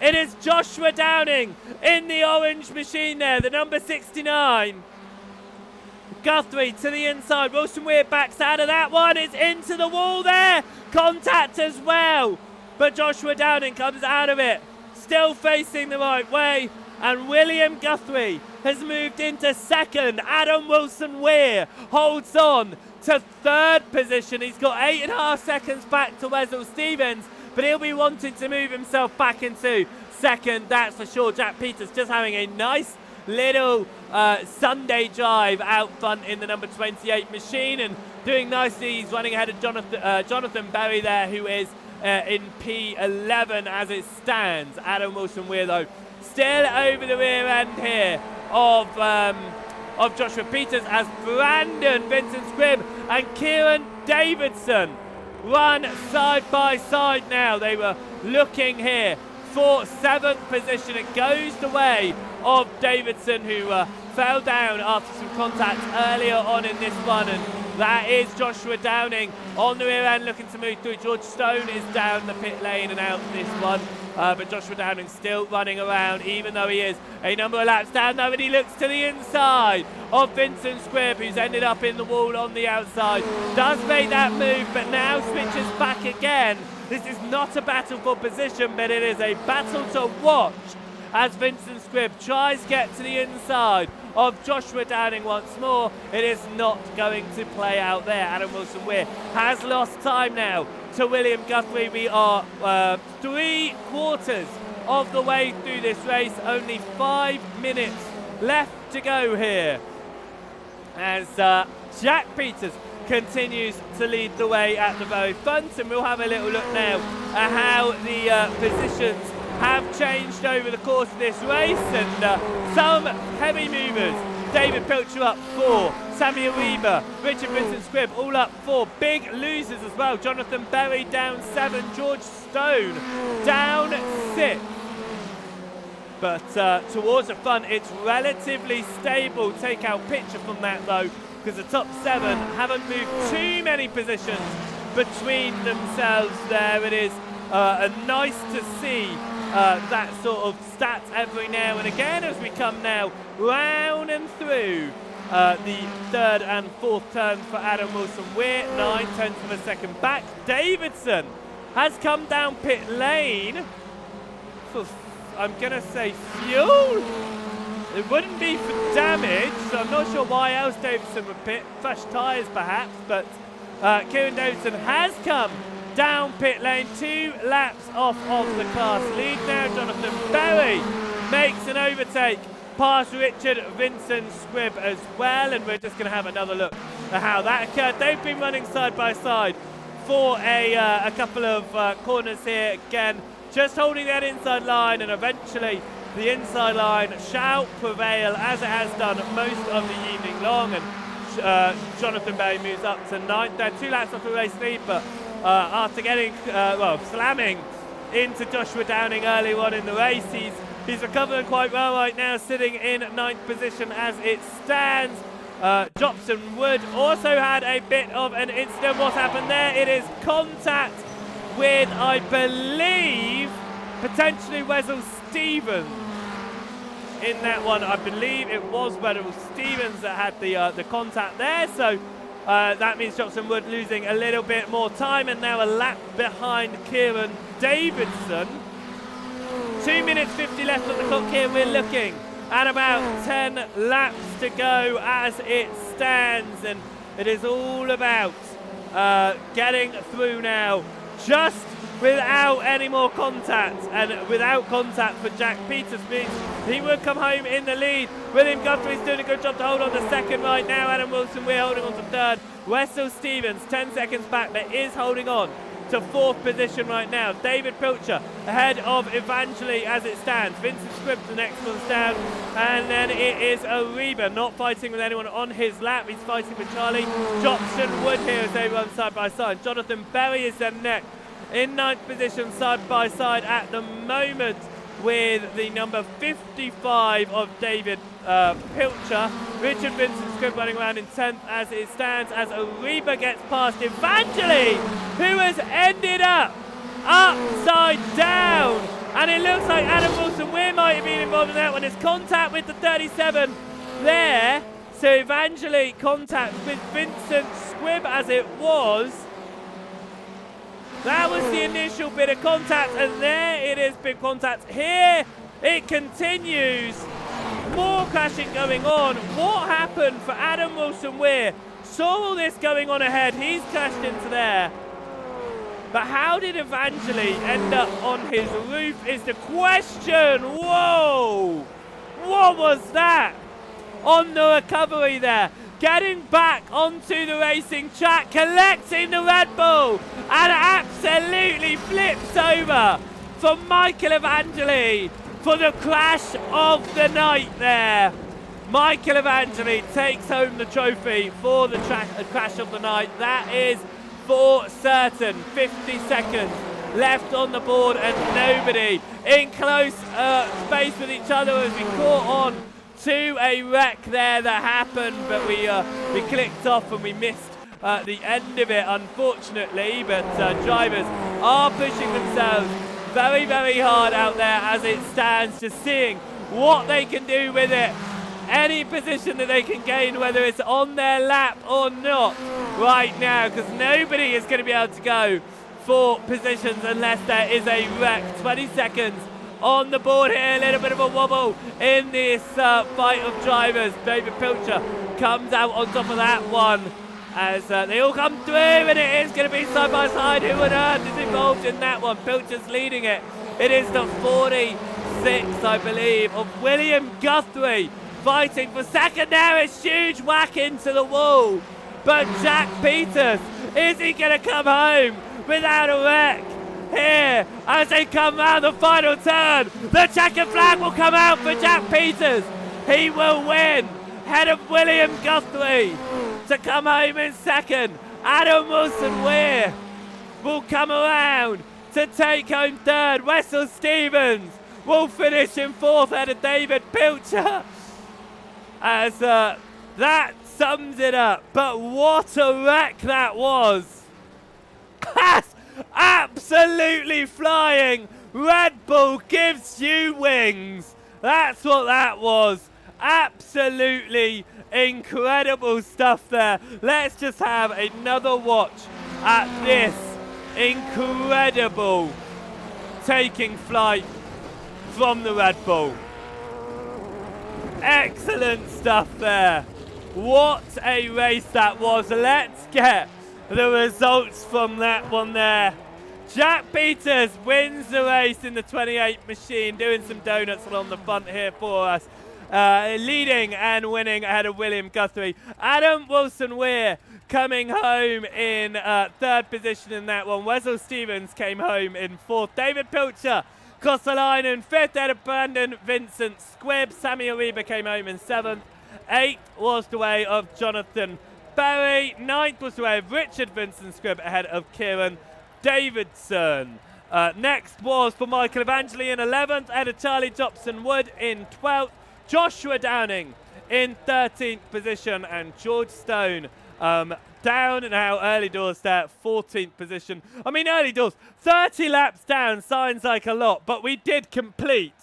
It is Joshua Downing in the orange machine there, the number 69. Guthrie to the inside. Wilson-Weir backs out of that one. It's into the wall there. Contact as well. But Joshua Downing comes out of it. Still facing the right way. And William Guthrie has moved into second. Adam Wilson-Weir holds on to third position. He's got 8.5 seconds back to Wessel Stevens, but he'll be wanting to move himself back into second, that's for sure. Jack Peters just having a nice little Sunday drive out front in the number 28 machine and doing nicely. He's running ahead of Jonathan Berry there, who is in P11 as it stands. Adam Wilson-Weir, though, still over the rear end here of Joshua Peters, as Brandon Vincent Squibb and Kieran Davidson run side by side now. They were looking here for 7th position. It goes the way of Davidson, who fell down after some contact earlier on in this one, and that is Joshua Downing on the rear end looking to move through. George Stone is down the pit lane and out this one, but Joshua Downing still running around, even though he is a number of laps down now, and he looks to the inside of Vincent Squibb, who's ended up in the wall on the outside. Does make that move, but now switches back again. This is not a battle for position, but it is a battle to watch as Vincent Squibb tries to get to the inside of Joshua Downing once more. It is not going to play out there. Adam Wilson-Weir has lost time now to William Guthrie. We are 3/4 of the way through this race. Only 5 minutes left to go here, as Jack Peters continues to lead the way at the very front, and we'll have a little look now at how the positions have changed over the course of this race, and some heavy movers. David Pilcher up 4, Samuel Weber, Richard Vincent Squibb all up 4. Big losers as well. Jonathan Berry down 7, George Stone down 6. But towards the front, it's relatively stable. Take out picture from that though, because the top 7 haven't moved too many positions between themselves there. It is nice to see that sort of stat every now and again as we come now round and through the 3rd and 4th turns for Adam Wilson-Weir. 9/10 of a second back. Davidson has come down pit lane for, I'm going to say, fuel. It wouldn't be for damage, so I'm not sure why else Davidson would pit. Fresh tyres perhaps, but Kieran Davidson has come down pit lane, 2 laps off of the class lead now. Jonathan Berry makes an overtake past Richard Vincent Squibb as well, and we're just going to have another look at how that occurred. They've been running side by side for a couple of corners here again, just holding that inside line, and eventually the inside line shall prevail as it has done most of the evening long, and Jonathan Berry moves up to 9th. They're 2 laps off the race lead, but after getting, slamming into Joshua Downing early on in the race, he's recovering quite well right now, sitting in 9th position as it stands. Jobson Wood also had a bit of an incident. What's happened there? It is contact with, I believe, potentially Wessel Stevens in that one. I believe it was Wessel Stevens that had the contact there, so that means Jobson Wood losing a little bit more time, and now a lap behind Kieran Davidson. 2 minutes 50 left on the clock here. We're looking at about 10 laps to go as it stands, and it is all about getting through now, just without any more contact, and without contact for Jack Peters means he would come home in the lead. William Guthrie's doing a good job to hold on to 2nd right now. Adam Wilson, we're holding on to 3rd. Wessel Stevens 10 seconds back, but is holding on to 4th position right now. David Pilcher ahead of Evangeli as it stands. Vincent Squibb the next one's down, and then it is Ariba not fighting with anyone on his lap. He's fighting with Charlie. Jobson Wood here as they run side by side. Jonathan Berry is then next in 9th position side by side at the moment with the number 55 of David Pilcher. Richard Vincent Squibb running around in 10th as it stands, as Ariba gets past Evangeli, who has ended up upside down, and it looks like Adam Wilson-Weir might have been involved in that one. It's contact with the 37 there, so Evangeli contact with Vincent Squibb as it was. That was the initial bit of contact, and there it is, big contact. Here it continues. More crashing going on. What happened for Adam Wilson-Weir? Saw all this going on ahead. He's crashed into there. But how did Evangeli end up on his roof is the question. Whoa! What was that? On the recovery there. Getting back onto the racing track, collecting the Red Bull, and absolutely flips over for Michael Evangeli for the crash of the night there. Michael Evangeli takes home the trophy for the crash of the night. That is for certain. 50 seconds left on the board, and nobody in close space with each other as we caught on to a wreck there that happened, but we clicked off and we missed the end of it, unfortunately. But drivers are pushing themselves very, very hard out there as it stands, just seeing what they can do with it. Any position that they can gain, whether it's on their lap or not right now, because nobody is going to be able to go for positions unless there is a wreck. 20 seconds on the board here, a little bit of a wobble in this fight of drivers. David Pilcher comes out on top of that one as they all come through, and it is going to be side by side. Who on earth is involved in that one? Pilcher's leading it. It is the 46, I believe, of William Guthrie fighting for second there. A huge whack into the wall, but Jack Peters, is he going to come home without a wreck? Here, as they come round the final turn, the checkered flag will come out for Jack Peters. He will win, ahead of William Guthrie, to come home in second. Adam Wilson-Weir will come around to take home third. Wessel Stevens will finish in fourth, ahead of David Pilcher. As that sums it up. But what a wreck that was. Absolutely flying. Red Bull gives you wings. That's what that was. Absolutely incredible stuff there. Let's just have another watch at this incredible taking flight from the Red Bull. Excellent stuff there. What a race that was. Let's get the results from that one there. Jack Peters wins the race in the 28 machine, doing some donuts on the front here for us. Leading and winning ahead of William Guthrie. Adam Wilson-Weir coming home in third position in that one. Wessel Stevens came home in fourth. David Pilcher crossed the line in fifth. Ahead of Brandon Vincent Squibb. Sammy Ariba came home in seventh. Eighth was the way of Jonathan Berry. Ninth was the way of Richard Vincent Squibb ahead of Kieran Davidson. Next was for Michael Evangeli in 11th, ahead of Charlie Jobson-Wood in 12th, Joshua Downing in 13th position, and George Stone down now early doors there, 14th position. I mean, early doors, 30 laps down sounds like a lot, but we did complete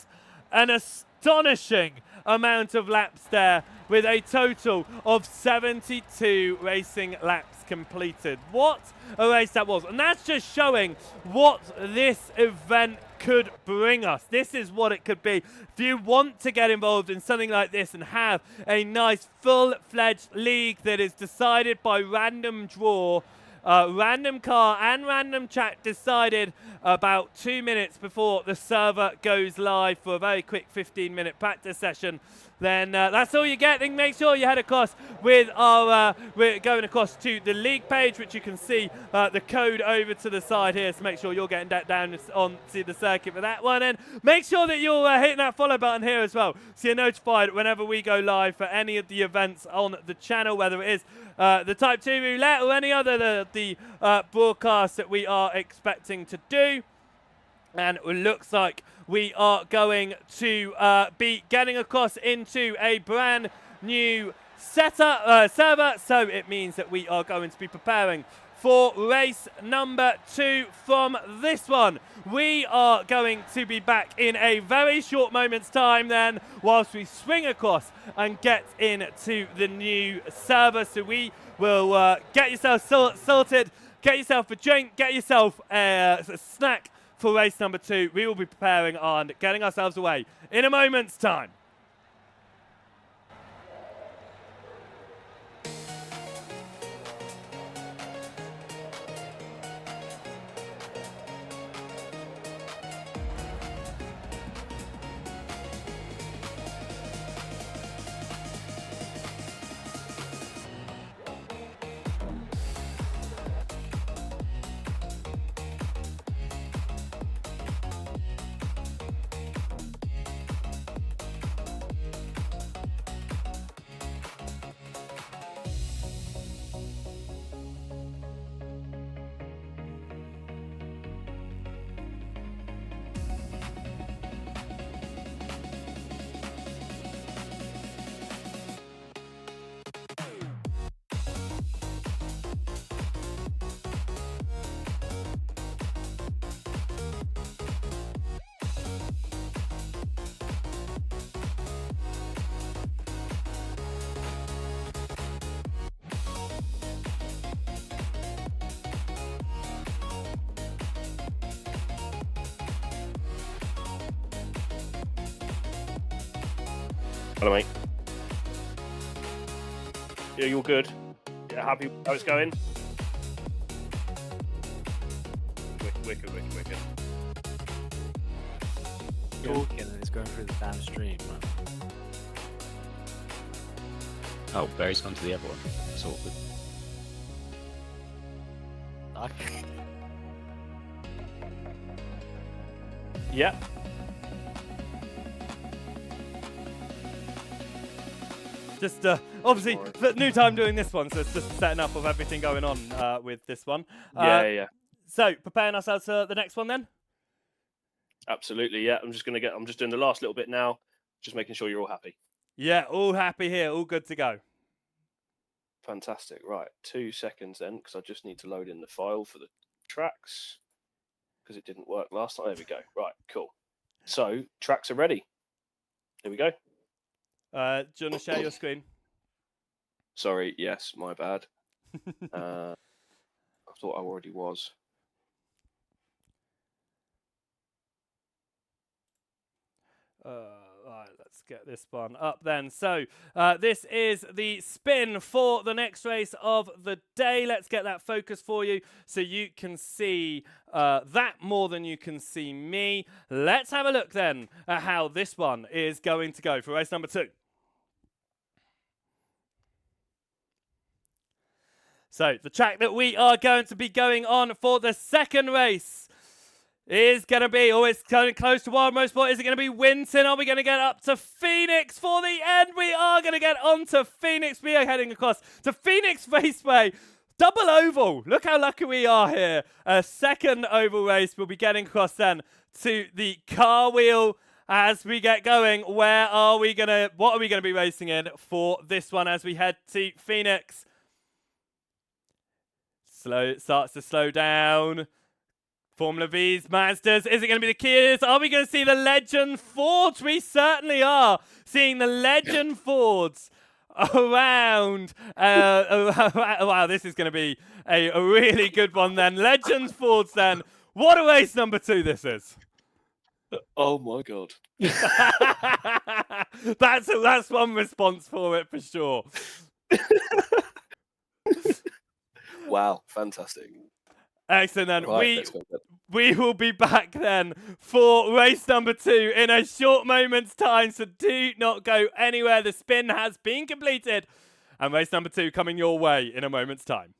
an astonishing amount of laps there with a total of 72 racing laps completed. What a race that was. And that's just showing what this event could bring us. This is what it could be. If you want to get involved in something like this and have a nice full-fledged league that is decided by random draw, random car and random chat decided about 2 minutes before the server goes live for a very quick 15-minute practice session, then that's all you get. Then make sure you head across with our, we're going across to the league page, which you can see the code over to the side here, so make sure you're getting that down on to the circuit for that one. And make sure that you're hitting that follow button here as well, so you're notified whenever we go live for any of the events on the channel, whether it is the Type 2 Roulette or any other the broadcasts that we are expecting to do. And it looks like we are going to be getting across into a brand new setup server, so it means that we are going to be preparing for race number 2 from this one. We are going to be back in a very short moment's time then, whilst we swing across and get into the new server. So we will get yourself sorted, get yourself a drink, get yourself a snack for race number 2. We will be preparing on getting ourselves away in a moment's time. Hello, mate. Yeah, you're good. Yeah, happy how it's going? Wicked. Talking and it's going through the damn stream, man. Oh, Barry's gone to the other one. That's awkward. Yeah. Just obviously the new time doing this one, so it's just setting up of everything going on with this one. Yeah. So preparing ourselves for the next one then. Absolutely, yeah. I'm just doing the last little bit now, just making sure you're all happy. Yeah, all happy here, all good to go. Fantastic. Right, 2 seconds then, because I just need to load in the file for the tracks, because it didn't work last time. There we go. Right, cool. So tracks are ready. Here we go. Do you want to share your screen? Sorry, yes, my bad. I thought I already was. Right, let's get this one up then. So this is the spin for the next race of the day. Let's get that focus for you so you can see that more than you can see me. Let's have a look then at how this one is going to go for race number 2. So the track that we are going to be going on for the second race is going to be, it's going close to Wild Motorsport. Is it going to be Winton? Are we going to get up to Phoenix for the end? We are going to get on to Phoenix. We are heading across to Phoenix Raceway. Double oval. Look how lucky we are here. A second oval race. We'll be getting across then to the car wheel as we get going. What are we going to be racing in for this one as we head to Phoenix? It starts to slow down. Formula V's, Mazdas. Is it going to be the Kias? Are we going to see the Legend Fords? We certainly are seeing the Legend Fords around. Wow, this is going to be a really good one then. Legend Fords then. What a race number 2 this is. Oh my god. That's one response for it for sure. Wow, fantastic. Excellent then. Right, let's go. We will be back then for race number 2 in a short moment's time, so do not go anywhere. The spin has been completed, and race number 2 coming your way in a moment's time.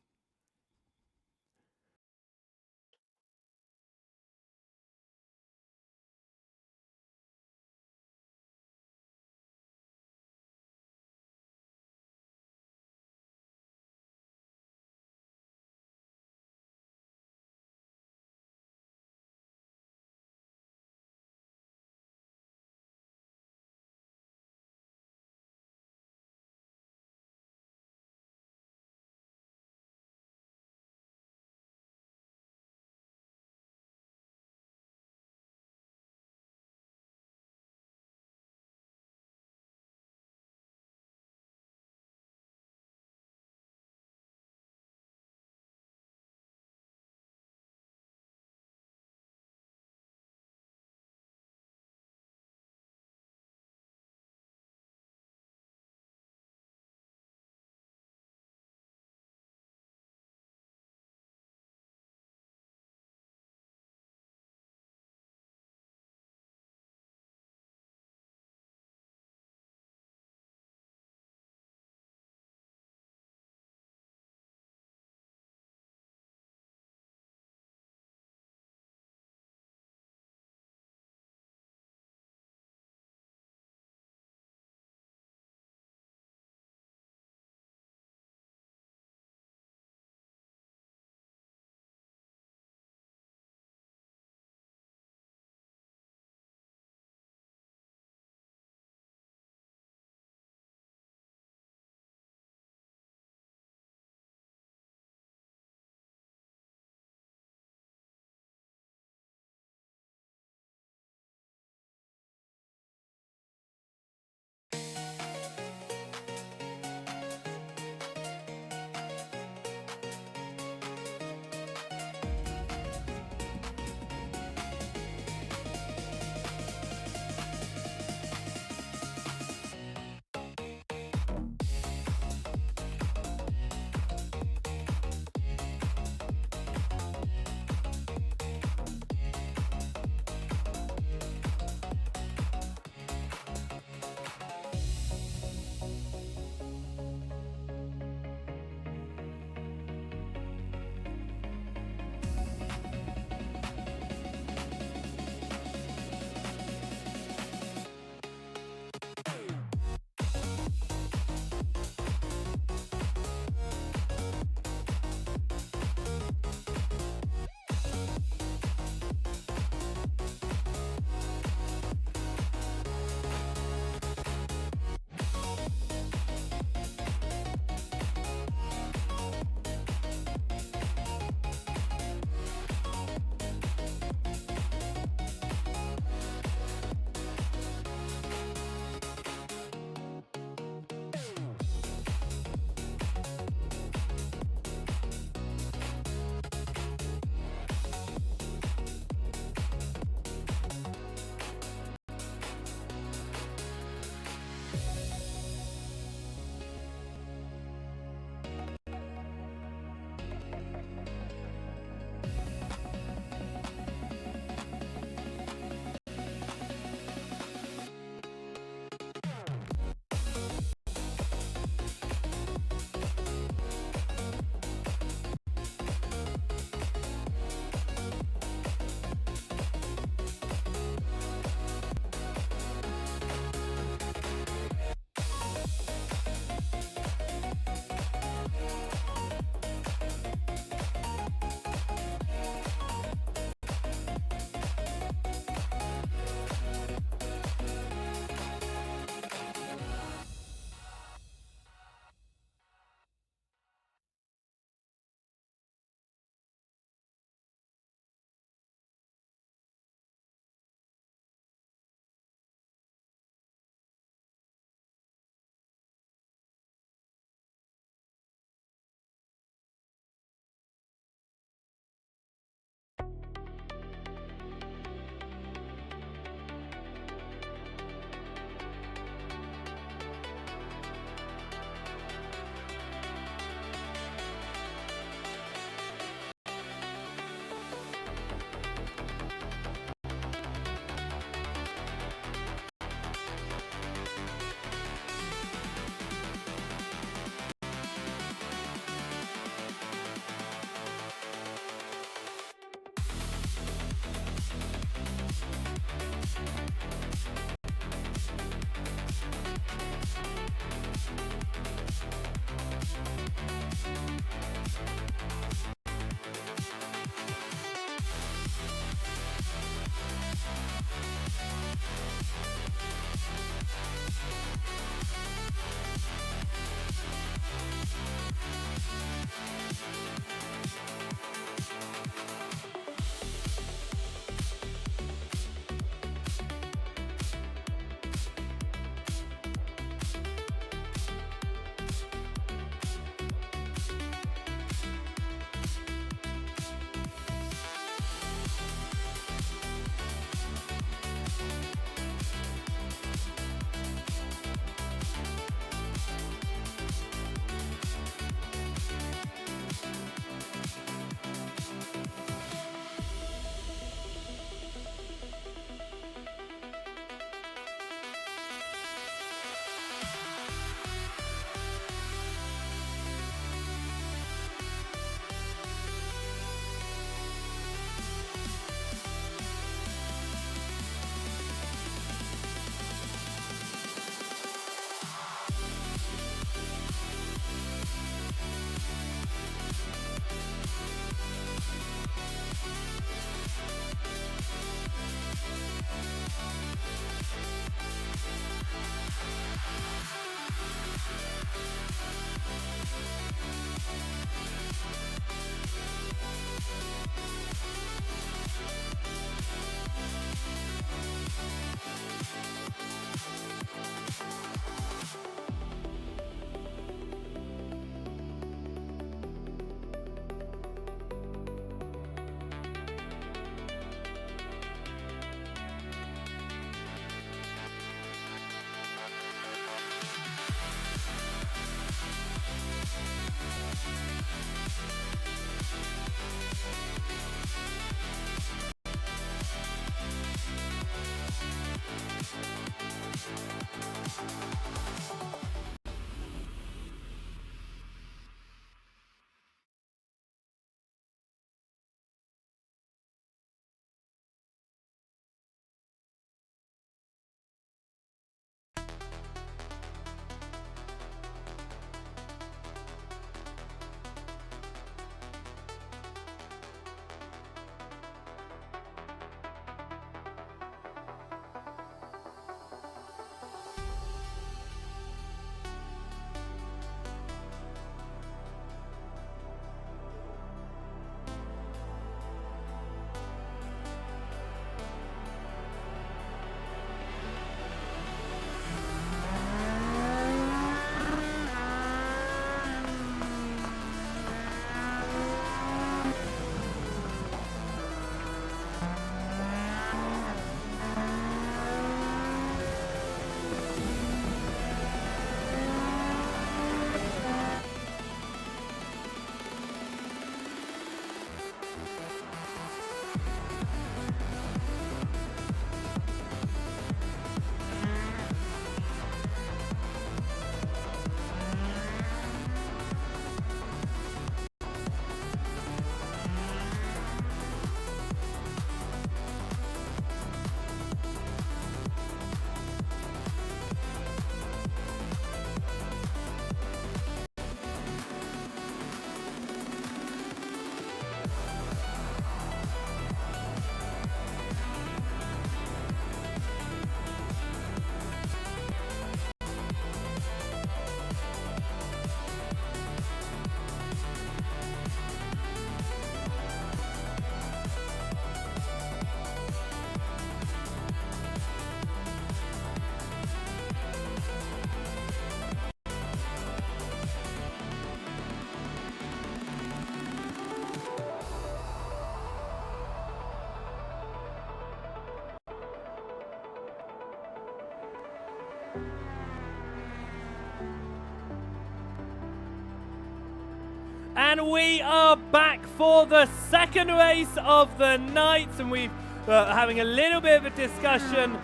And we are back for the second race of the night, and we've having a little bit of a discussion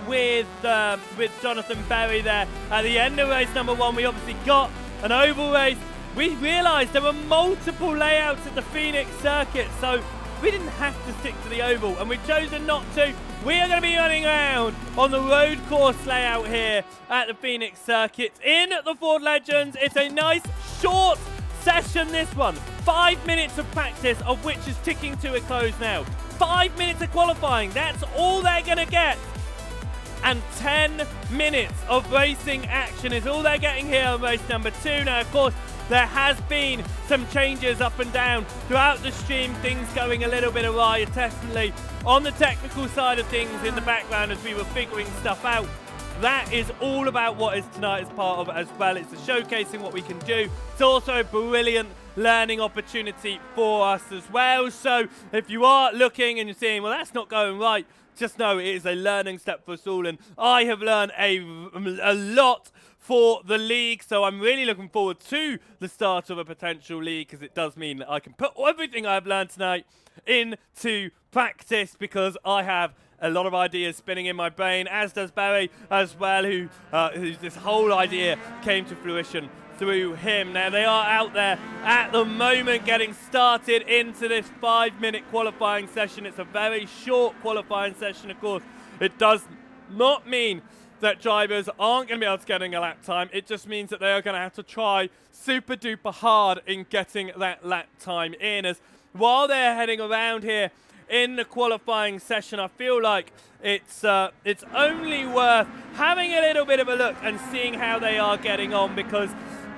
with Jonathan Berry there at the end of race number 1. We obviously got an oval race. We realised there were multiple layouts at the Phoenix circuit, so we didn't have to stick to the oval, and we've chosen not to. We are going to be running around on the road course layout here at the Phoenix circuit in the Ford Legends. It's a nice short session, this one. 5 minutes of practice, of which is ticking to a close now. 5 minutes of qualifying, that's all they're going to get. And 10 minutes of racing action is all they're getting here on race number 2. Now, of course, there has been some changes up and down throughout the stream, things going a little bit awry, definitely on the technical side of things in the background as we were figuring stuff out. That is all about what is tonight as part of it as well. It's showcasing what we can do. It's also a brilliant learning opportunity for us as well. So if you are looking and you're saying, well, that's not going right, just know it is a learning step for us all. And I have learned a lot for the league, so I'm really looking forward to the start of a potential league, because it does mean that I can put everything I've learned tonight into practice, because I have a lot of ideas spinning in my brain, as does Barry as well, who's this whole idea came to fruition through him. Now, they are out there at the moment getting started into this 5-minute qualifying session. It's a very short qualifying session, of course. It does not mean that drivers aren't going to be able to get a lap time. It just means that they are going to have to try super duper hard in getting that lap time in, as while they're heading around here in the qualifying session, I feel like it's only worth having a little bit of a look and seeing how they are getting on, because,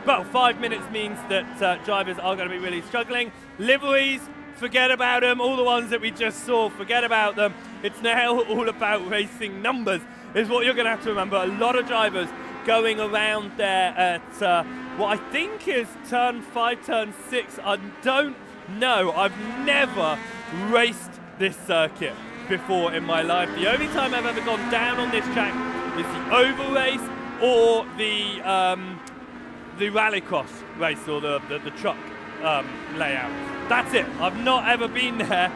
well, 5 minutes means that drivers are going to be really struggling. Liveries, forget about them. All the ones that we just saw, forget about them. It's now all about racing numbers, is what you're going to have to remember. A lot of drivers going around there at what I think is turn 5, turn 6. I don't know. I've never raced this circuit before in my life. The only time I've ever gone down on this track is the oval race or the rallycross race, or the truck layout. That's it. I've not ever been there,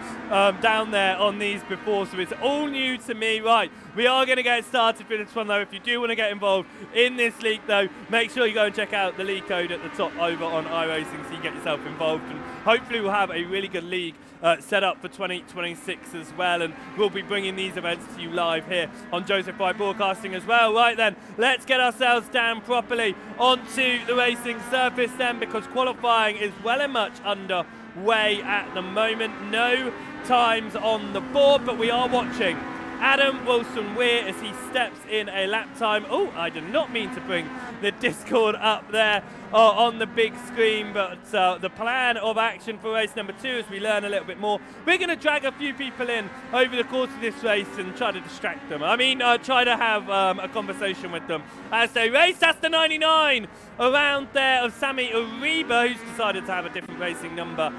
down there on these before, so it's all new to me. Right, we are going to get started for this one, though. If you do want to get involved in this league, though, make sure you go and check out the league code at the top over on iRacing, so you get yourself involved, and hopefully we'll have a really good league set up for 2026 as well, and we'll be bringing these events to you live here on Joseph White Broadcasting as well. Right then, let's get ourselves down properly onto the racing surface then, because qualifying is well and much underway at the moment. No times on the board, but we are watching Adam Wilson-Weir as he steps in a lap time. Oh, I did not mean to bring the Discord up there on the big screen, but the plan of action for race number 2, as we learn a little bit more, we're going to drag a few people in over the course of this race and try to distract them. I mean, try to have a conversation with them as they race. That's the 99 around there of Sammy Uribe, who's decided to have a different racing number.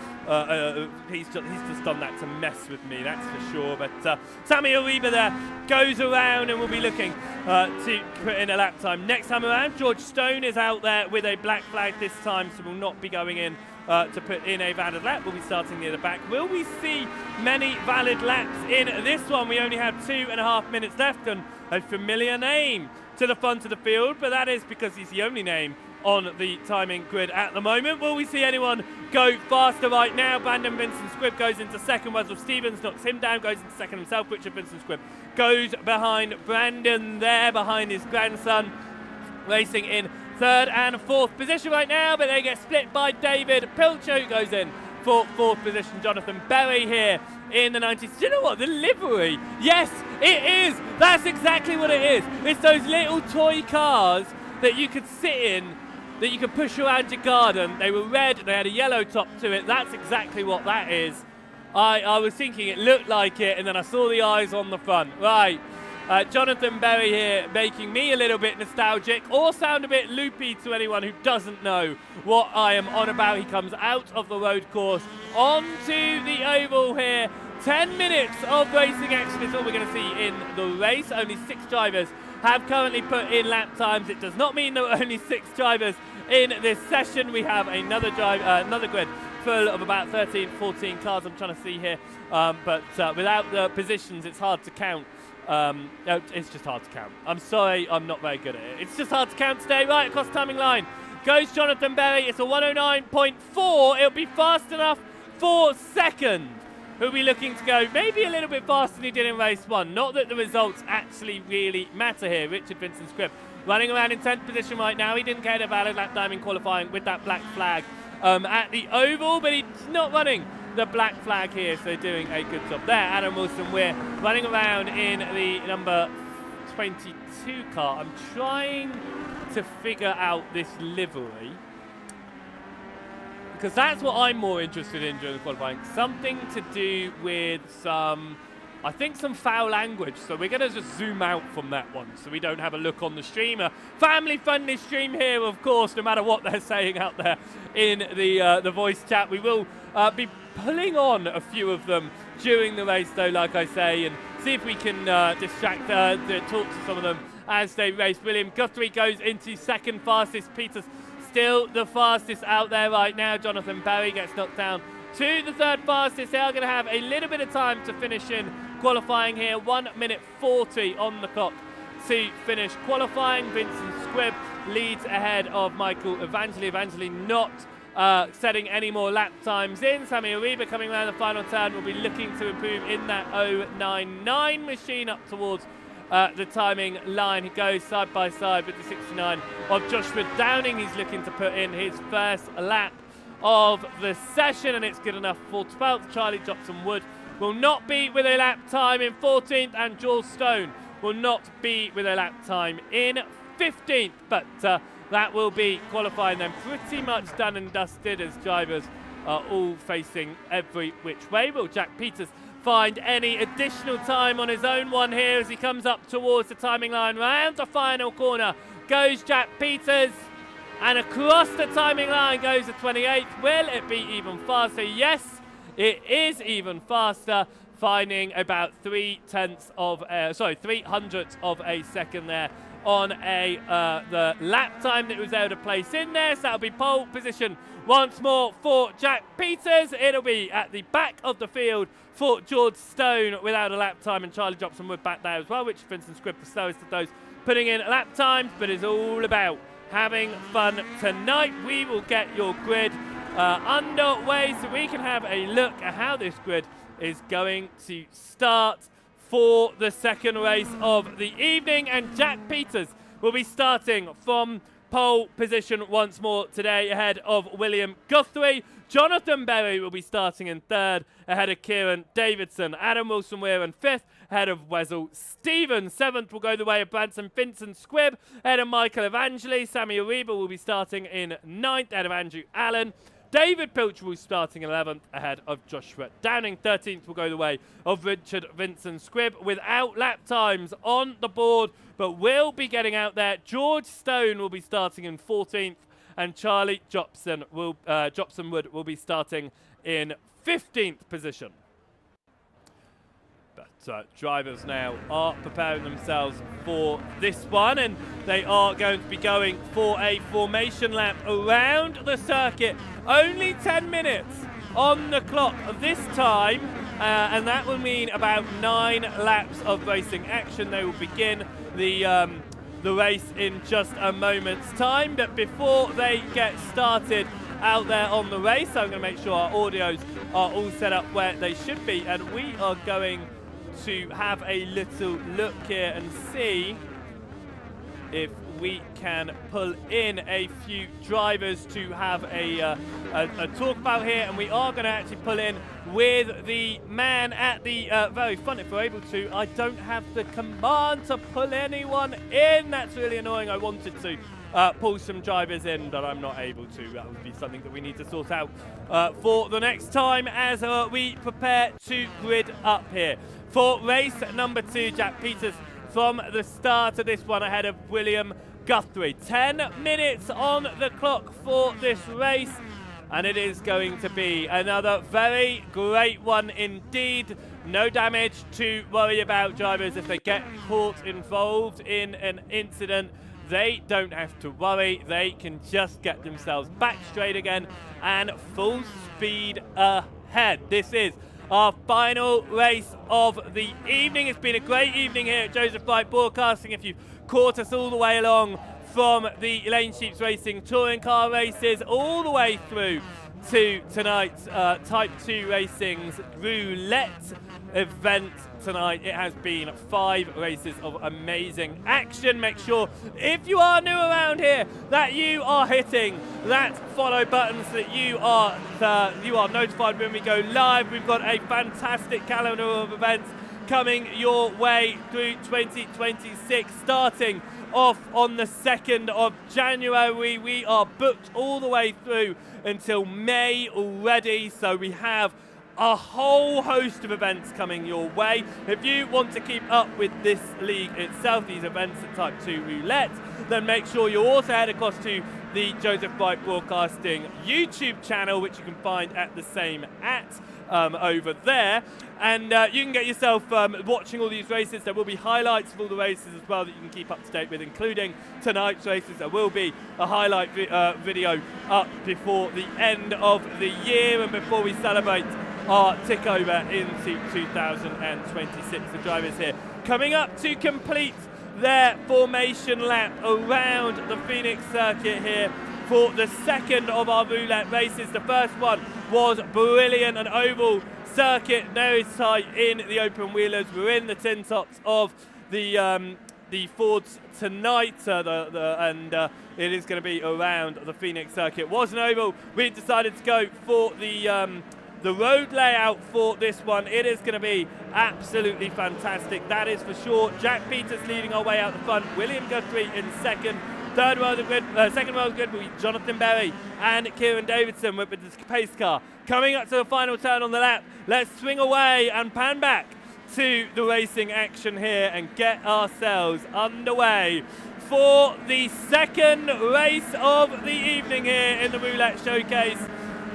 He's just done that to mess with me, that's for sure. But Sammy Uribe there goes around, and we'll be looking to put in a lap time. Next time around, George Stone is out there with a black flag this time, so we'll not be going in to put in a valid lap. We'll be starting near the back. Will we see many valid laps in this one? We only have 2.5 minutes left, and a familiar name to the front of the field, but that is because he's the only name on the timing grid at the moment. Will we see anyone go faster right now? Brandon Vincent Squibb goes into second. Wessel Stevens knocks him down, goes into second himself. Richard Vincent Squibb goes behind Brandon there, behind his grandson, racing in third and fourth position right now, but they get split by David Pilcher, who goes in for fourth position. Jonathan Berry here in the 90s. Do you know what? The livery. Yes, it is. That's exactly what it is. It's those little toy cars that you could sit in, that you could push around your garden. They were red, they had a yellow top to it. That's exactly what that is. I was thinking it looked like it, and then I saw the eyes on the front. Right, Jonathan Berry here making me a little bit nostalgic, or sound a bit loopy to anyone who doesn't know what I am on about. He comes out of the road course onto the oval here 10 minutes of racing action is all we're going to see in the race. Only 6 drivers have currently put in lap times. It does not mean there are only 6 drivers in this session. We have another grid full of about 13, 14 cars I'm trying to see here. But without the positions, it's hard to count. It's just hard to count. I'm sorry, I'm not very good at it. It's just hard to count today. Right across the timing line goes Jonathan Berry. It's a 109.4. It'll be fast enough for second. Who'll be looking to go maybe a little bit faster than he did in race 1. Not that the results actually really matter here. Richard Vincent Squibb running around in 10th position right now. He didn't get a valid lap time in qualifying with that black flag at the oval, but he's not running the black flag here, so doing a good job there. Adam Wilson, we're running around in the number 22 car. I'm trying to figure out this livery, because that's what I'm more interested in during the qualifying. Something to do with some foul language. So we're going to just zoom out from that one so we don't have a look on the stream. A family-friendly stream here, of course, no matter what they're saying out there in the voice chat. We will be pulling on a few of them during the race, though, like I say, and see if we can talk to some of them as they race. William Guthrie goes into second fastest. Peters still the fastest out there right now. Jonathan Berry gets knocked down to the third fastest. They are going to have a little bit of time to finish in qualifying here. 1 minute 40 on the clock to finish qualifying. Vincent Squibb leads ahead of Michael Evangeli. Evangeli not setting any more lap times in. Sammy Ariba coming around the final turn will be looking to improve in that 0.99 machine up towards the timing line. He goes side by side with the 69 of Joshua Downing. He's looking to put in his first lap of the session, and it's good enough for 12th. Charlie Jobson Wood will not be with a lap time in 14th, and Jules Stone will not be with a lap time in 15th. But that will be qualifying then pretty much done and dusted, as drivers are all facing every which way. Will Jack Peters find any additional time on his own one here as he comes up towards the timing line? Round the final corner goes Jack Peters, and across the timing line goes the 28th. Will it be even faster? Yes, it is even faster, finding about 300ths of a second there on the lap time that was able to place in there. So that'll be pole position once more for Jack Peters. It'll be at the back of the field for George Stone without a lap time, and Charlie Jobson Wood back there as well, which Vincent Squibb, the slowest of those putting in lap times, but it's all about having fun tonight. We will get your grid underway so we can have a look at how this grid is going to start for the second race of the evening. And Jack Peters will be starting from pole position once more today ahead of William Guthrie. Jonathan Berry will be starting in third ahead of Kieran Davidson. Adam Wilson-Weir in fifth ahead of Wessel Stevens. Seventh will go the way of Branson Vincent Squibb ahead of Michael Evangeli. Sammy Ariba will be starting in ninth ahead of Andrew Allen. David Pilcher will be starting 11th ahead of Joshua Downing. 13th will go the way of Richard Vincent Squibb without lap times on the board, but will be getting out there. George Stone will be starting in 14th, and Charlie Jobson Wood will be starting in 15th position. But drivers now are preparing themselves for this one, and they are going to be going for a formation lap around the circuit. Only 10 minutes on the clock this time, and that will mean about 9 laps of racing action. They will begin the race in just a moment's time, but before they get started out there on the race, I'm going to make sure our audios are all set up where they should be, and we are going to have a little look here and see if we can pull in a few drivers to have a talk about here, and we are going to actually pull in with the man at the very front if we're able to. I don't have the command to pull anyone in. That's really annoying. I wanted to pull some drivers in, but I'm not able to. That would be something that we need to sort out for the next time as we prepare to grid up here. For race number 2, Jack Peters from the start of this one ahead of William Guthrie. 10 minutes on the clock for this race. and it is going to be another very great one indeed. No damage to worry about. Drivers, if they get caught involved in an incident, they don't have to worry. They can just get themselves back straight again and full speed ahead. This is our final race of the evening. It's been a great evening here at Joseph Bright Broadcasting. If you've caught us all the way along from the Lane Sheeps Racing touring car races all the way through to tonight's Type 2 Racing's Roulette event tonight. It has been 5 races of amazing action. Make sure, if you are new around here, that you are hitting that follow button so that you are notified when we go live. We've got a fantastic calendar of events coming your way through 2026, starting off on the 2nd of January. We are booked all the way through until May already, so we have a whole host of events coming your way. If you want to keep up with this league itself, these events at Type 2 Roulette, then make sure you also head across to the Joseph Bright Broadcasting YouTube channel, which you can find at the same over there, and you can get yourself watching all these races. There will be highlights of all the races as well that you can keep up to date with, including tonight's races. There will be a highlight video up before the end of the year and before we celebrate our tick over into 2026. The drivers here coming up to complete their formation lap around the Phoenix circuit here for the second of our roulette races. The first one was brilliant, an oval circuit, very tight in the open wheelers. We're in the tin tops of the Fords tonight, and it is going to be around the Phoenix circuit. It was an oval. We decided to go for the road layout for this one. It is going to be absolutely fantastic, that is for sure. Jack Peters leading our way out the front, William Guthrie in second. Second row of the grid will be Jonathan Berry and Kieran Davidson with the pace car. Coming up to the final turn on the lap, let's swing away and pan back to the racing action here and get ourselves underway for the second race of the evening here in the Roulette Showcase.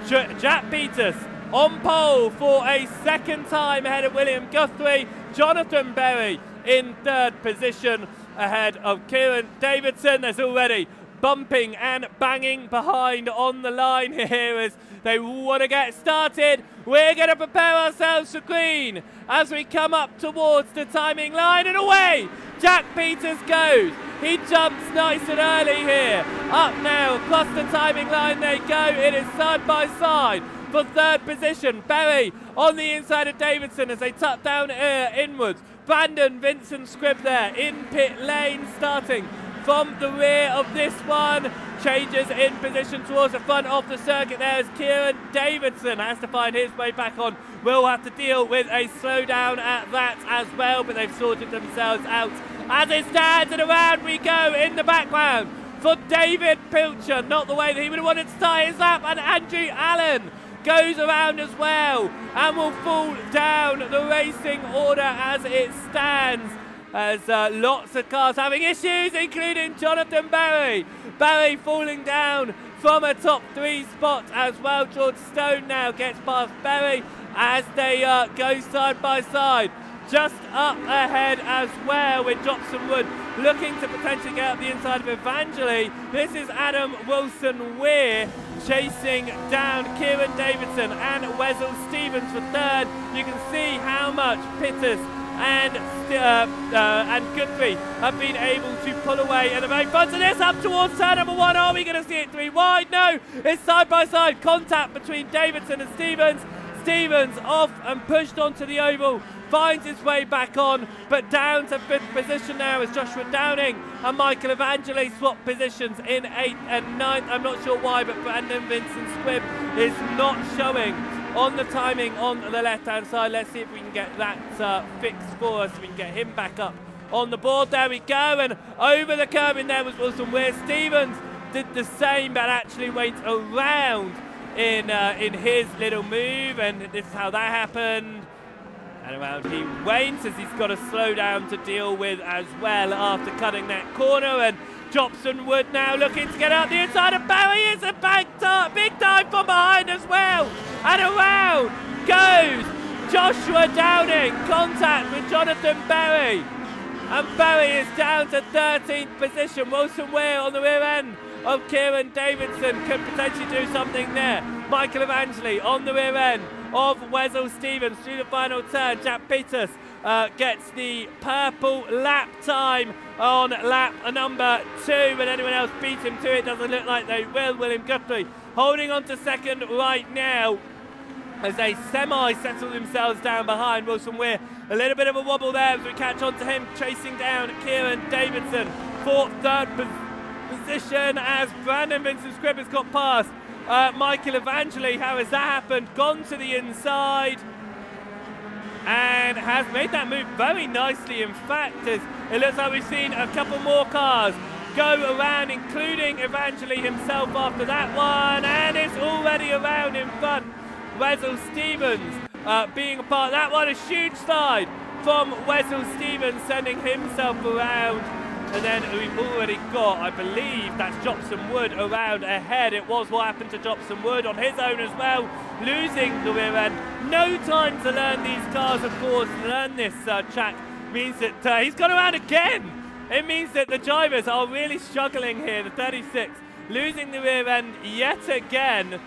Jack Peters on pole for a second time ahead of William Guthrie. Jonathan Berry in third position ahead of Kieran Davidson. There's already bumping and banging behind on the line here as they want to get started. We're going to prepare ourselves for green as we come up towards the timing line, and away Jack Peters goes. He jumps nice and early here. Up now across the timing line they go. It is side by side for third position. Berry on the inside of Davidson as they tuck down inwards. Brandon Vincent Squibb there in pit lane, starting from the rear of this one. Changes in position towards the front of the circuit there as Kieran Davidson has to find his way back on. Will have to deal with a slowdown at that as well, but they've sorted themselves out. As it stands, and around we go in the background for David Pilcher. Not the way that he would have wanted to tie his lap, and Andrew Allen goes around as well and will fall down the racing order as it stands, as lots of cars having issues, including Jonathan Berry. Berry falling down from a top 3 spot as well. George Stone now gets past Berry as they go side by side. Just up ahead as well with Jobson Wood looking to potentially get up the inside of Evangeli. This is Adam Wilson-Weir chasing down Kieran Davidson and Wessel Stevens for third. You can see how much Peters and Guthrie have been able to pull away at the very front of this, up towards turn number 1. Are we going to see it 3 wide? No, it's side by side contact between Davidson and Stevens. Stevens off and pushed onto the oval, finds his way back on, but down to 5th position now as Joshua Downing and Michael Evangeli swap positions in 8th and 9th. I'm not sure why, but Brandon Vincent Squibb is not showing on the timing on the left-hand side. Let's see if we can get that fixed for us so we can get him back up on the board. There we go, and over the curb in there was Wilson Weir. Stevens did the same, but actually went around in his little move, and this is how that happened. And around he went as he's got to slow down to deal with as well after cutting that corner, and Jobson Wood now looking to get out the inside of Barry. It's a big time from behind as well. And around goes Joshua Downing. Contact with Jonathan Berry. And Berry is down to 13th position. Wilson Weir on the rear end of Kieran Davidson could potentially do something there. Michael Evangeli on the rear end of Wessel Stevens through the final turn. Jack Peters gets the purple lap time on lap number 2, but anyone else beat him to it. Doesn't look like they will. William Guthrie holding on to second right now as they settle themselves down behind. Wilson Weir, a little bit of a wobble there as we catch on to him, chasing down Kieran Davidson for third position as Brandon Vincent Scribb has got past Michael Evangeli. How has that happened? Gone to the inside and has made that move very nicely. In fact, as it looks like we've seen a couple more cars go around, including Evangeli himself after that one, and it's already around in front. Wessel Stevens being a part of that one. A huge slide from Wessel Stevens, sending himself around. And then we've already got, I believe, that's Jobson Wood around ahead. It was what happened to Jobson Wood on his own as well, losing the rear end. No time to learn these cars, of course. Learn this track means that he's gone around again. It means that the drivers are really struggling here. The 36 losing the rear end yet again.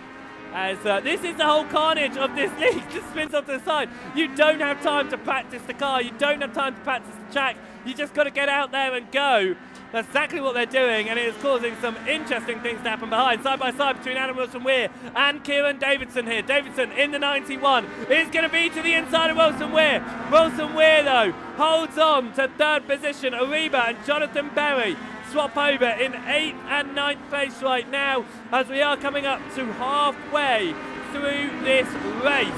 As this is the whole carnage of this league. Just spins off to the side. You don't have time to practice the car. You don't have time to practice the track. You just got to get out there and go. That's exactly what they're doing, and it is causing some interesting things to happen behind. Side by side between Adam Wilson Weir and Kieran Davidson here. Davidson in the 91 is going to be to the inside of Wilson Weir. Wilson Weir, though, holds on to third position. Ariba and Jonathan Berry swap over in 8th and 9th place right now as we are coming up to halfway through this race.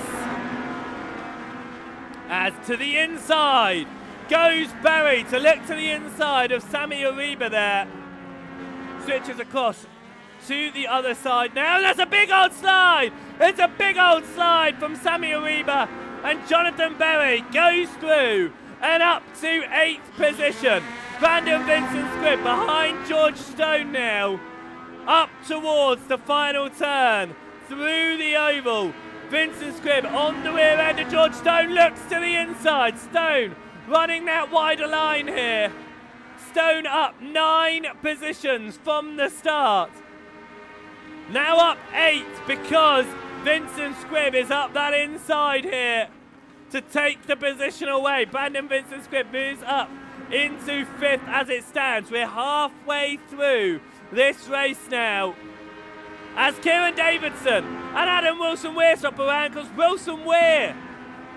As to the inside goes Berry to look to the inside of Sammy Ariba there. Switches across to the other side now. That's a big old slide. It's a big old slide from Sammy Ariba, and Jonathan Berry goes through and up to 8th position. Brandon Vincent Scribb behind George Stone now, up towards the final turn, through the oval. Vincent Scribb on the rear end of George Stone, looks to the inside. Stone running that wider line here. Stone up 9 positions from the start. Now up 8 because Vincent Scribb is up that inside here to take the position away. Brandon Vincent Scribb moves up into 5th as it stands. We're halfway through this race now as Kieran Davidson and Adam Wilson Weir swap around, because Wilson Weir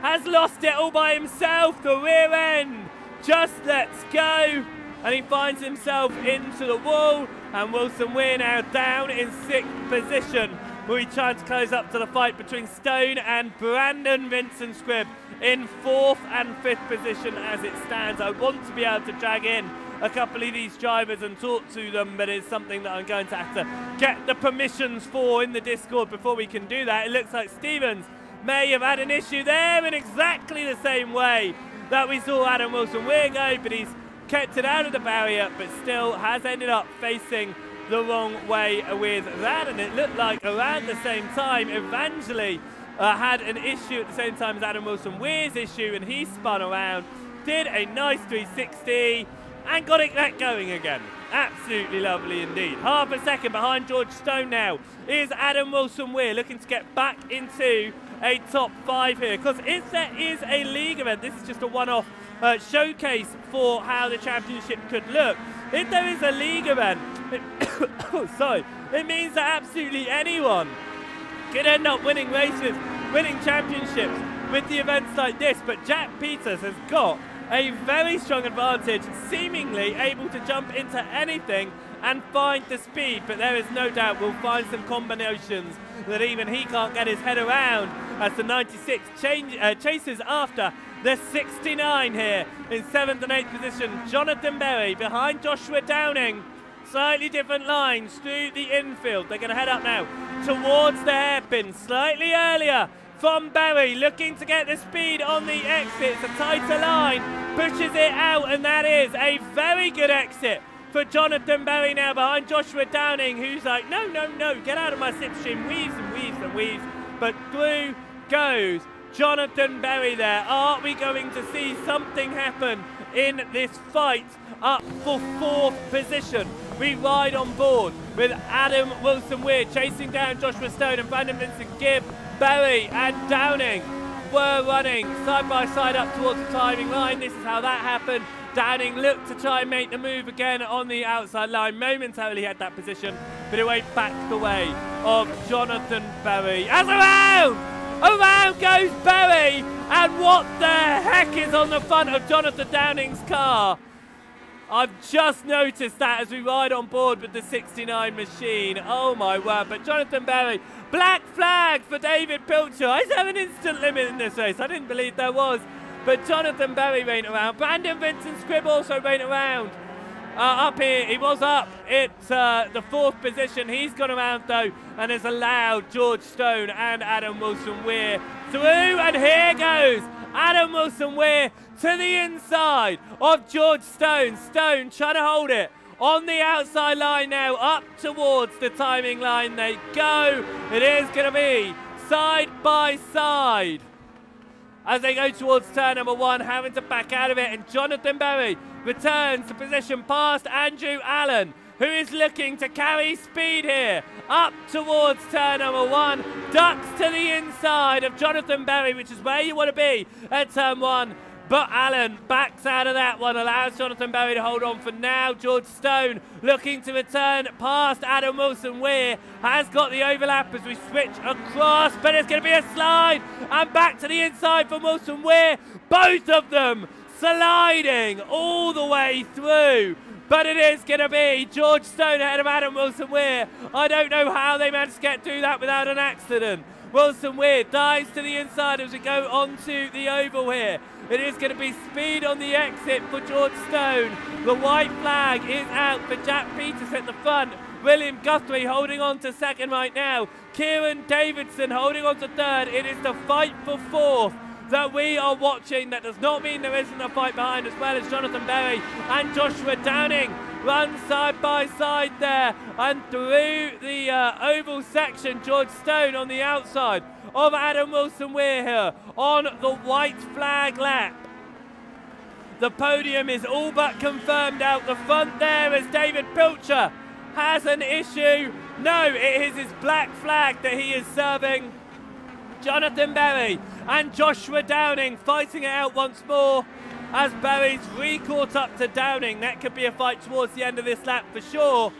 has lost it all by himself. The rear end just lets go and he finds himself into the wall, and Wilson Weir now down in 6th position. We're trying to close up to the fight between Stone and Brandon Vincent Scribb in 4th and 5th position as it stands. I want to be able to drag in a couple of these drivers and talk to them, but it's something that I'm going to have to get the permissions for in the Discord before we can do that. It looks like Stevens may have had an issue there in exactly the same way that we saw Adam Wilson Weir go, but he's kept it out of the barrier, but still has ended up facing the wrong way with that. And it looked like around the same time Evangeli had an issue at the same time as Adam Wilson Weir's issue, and he spun around, did a nice 360 and got it that going again. Absolutely lovely indeed. Half a second behind George Stone now is Adam Wilson Weir, looking to get back into a top 5 here, because if there is a league event, this is just a one-off showcase for how the championship could look. If there is a league event, it means that absolutely anyone could end up winning races, winning championships with the events like this. But Jack Peters has got a very strong advantage, seemingly able to jump into anything and find the speed, but there is no doubt we'll find some combinations that even he can't get his head around as the 96 chases after the 69 here in 7th and 8th position. Jonathan Berry behind Joshua Downing. Slightly different lines through the infield. They're going to head up now towards the hairpin. Slightly earlier from Berry, looking to get the speed on the exit. It's a tighter line, pushes it out, and that is a very good exit for Jonathan Berry now behind Joshua Downing, who's like, no, no, no, get out of my slipstream. Weaves and weaves and weaves. But through goes Jonathan Berry there. Are we going to see something happen in this fight up for 4th position? We ride on board with Adam Wilson-Weir chasing down Joshua Stone and Brandon Vincent Gibb. Berry and Downing were running side by side up towards the timing line. This is how that happened. Downing looked to try and make the move again on the outside line. Momentarily had that position, but it went back the way of Jonathan Berry. As around goes Berry, and what the heck is on the front of Jonathan Downing's car? I've just noticed that as we ride on board with the 69 machine. Oh my word, but Jonathan Berry, black flag for David Pilcher. Is there an instant limit in this race? I didn't believe there was. But Jonathan Berry went around. Brandon Vincent Squibb also went around. Up here, he was up at the 4th position. He's gone around though and has allowed George Stone and Adam Wilson-Weir through. And here goes Adam Wilson-Weir to the inside of George Stone. Stone trying to hold it on the outside line now. Up towards the timing line they go. It is going to be side by side as they go towards turn number 1, having to back out of it. And Jonathan Berry returns to position past Andrew Allen, who is looking to carry speed here. Up towards turn number 1, ducks to the inside of Jonathan Berry, which is where you want to be at turn 1. But Allen backs out of that one, allows Jonathan Berry to hold on for now. George Stone looking to return past Adam Wilson-Weir, has got the overlap as we switch across, but it's going to be a slide, and back to the inside for Wilson-Weir. Both of them sliding all the way through, but it is going to be George Stone ahead of Adam Wilson-Weir. I don't know how they managed to get through that without an accident. Wilson-Weir dives to the inside as we go onto the oval here. It is going to be speed on the exit for George Stone. The white flag is out for Jack Peters at the front. William Guthrie holding on to second right now. Kieran Davidson holding on to third. It is the fight for 4th that we are watching. That does not mean there isn't a fight behind, as well as Jonathan Berry and Joshua Downing run side by side there. And through the oval section, George Stone on the outside of Adam Wilson-Weir here on the white flag lap. The podium is all but confirmed out the front there as David Pilcher has an issue. No, it is his black flag that he is serving. Jonathan Berry and Joshua Downing fighting it out once more as Berry's re-caught up to Downing. That could be a fight towards the end of this lap for sure.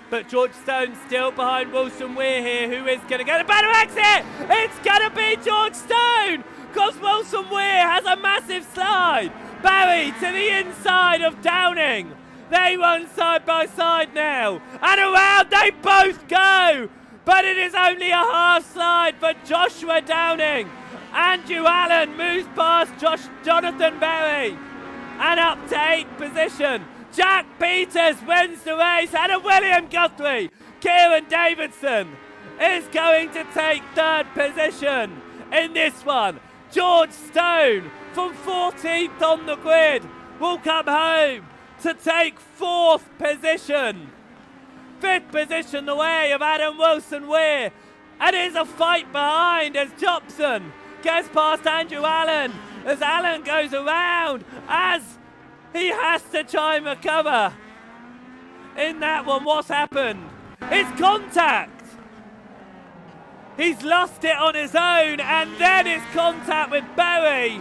But George Stone still behind Wilson-Weir here, who is going to get a better exit. It's going to be George Stone, because Wilson-Weir has a massive slide. Berry to the inside of Downing. They run side by side now, and around they both go. But it is only a half slide for Joshua Downing. Andrew Allen moves past Jonathan Berry and up to 8th position. Jack Peters wins the race, and William Guthrie. Kieran Davidson is going to take 3rd position in this one. George Stone from 14th on the grid will come home to take 4th position. 5th position the way of Adam Wilson-Weir. And it's a fight behind as Jobson gets past Andrew Allen as Allen goes around as he has to try and recover. In that one, what's happened? It's contact. He's lost it on his own, and then it's contact with Berry.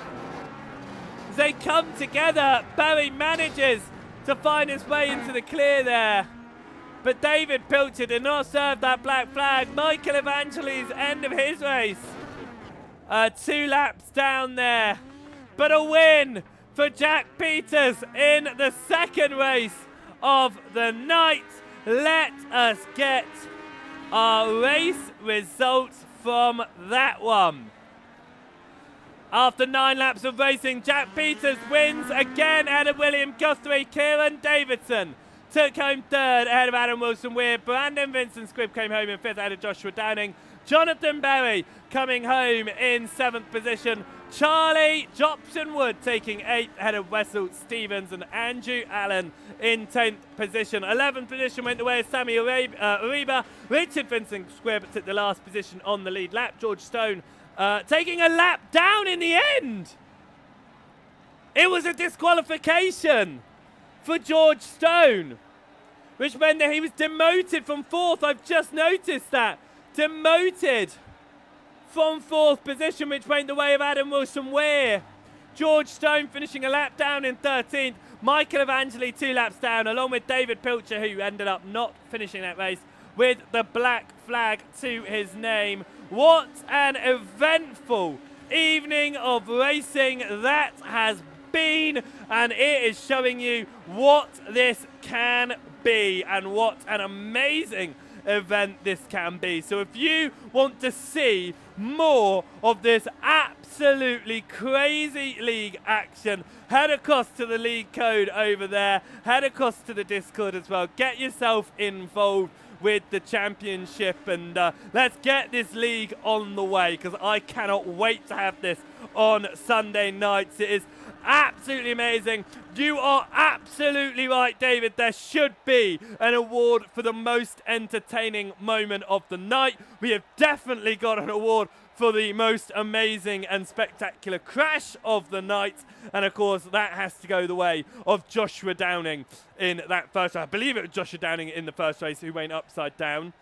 As they come together, Berry manages to find his way into the clear there. But David Pilcher did not serve that black flag. Michael Evangeli's end of his race. 2 laps down there. But a win for Jack Peters in the 2nd race of the night. Let us get our race results from that one. After 9 laps of racing, Jack Peters wins again ahead of William Guthrie. Kieran Davidson took home 3rd ahead of Adam Wilson-Weir. Brandon Vincent Squibb came home in 5th ahead of Joshua Downing. Jonathan Berry coming home in 7th position. Charlie Jobson Wood taking 8th, ahead of Wessel Stevens and Andrew Allen in 10th position. 11th position went the way of Sammy Uribe. Richard Vincent Squibb took the last position on the lead lap. George Stone taking a lap down in the end. It was a disqualification for George Stone, which meant that he was demoted from 4th. I've just noticed that. Demoted from 4th position, which went the way of Adam Wilson-Weir. George Stone finishing a lap down in 13th. Michael Evangeli 2 laps down, along with David Pilcher, who ended up not finishing that race with the black flag to his name. What an eventful evening of racing that has been, and it is showing you what this can be and what an amazing event this can be. So if you want to see more of this absolutely crazy league action, head across to the league code over there, head across to the Discord as well, get yourself involved with the championship, and let's get this league on the way, because I cannot wait to have this on Sunday nights. It is absolutely amazing. You are absolutely right, David. There should be an award for the most entertaining moment of the night. We have definitely got an award for the most amazing and spectacular crash of the night. And of course, that has to go the way of Joshua Downing in that first race. I believe it was Joshua Downing in the first race who went upside down.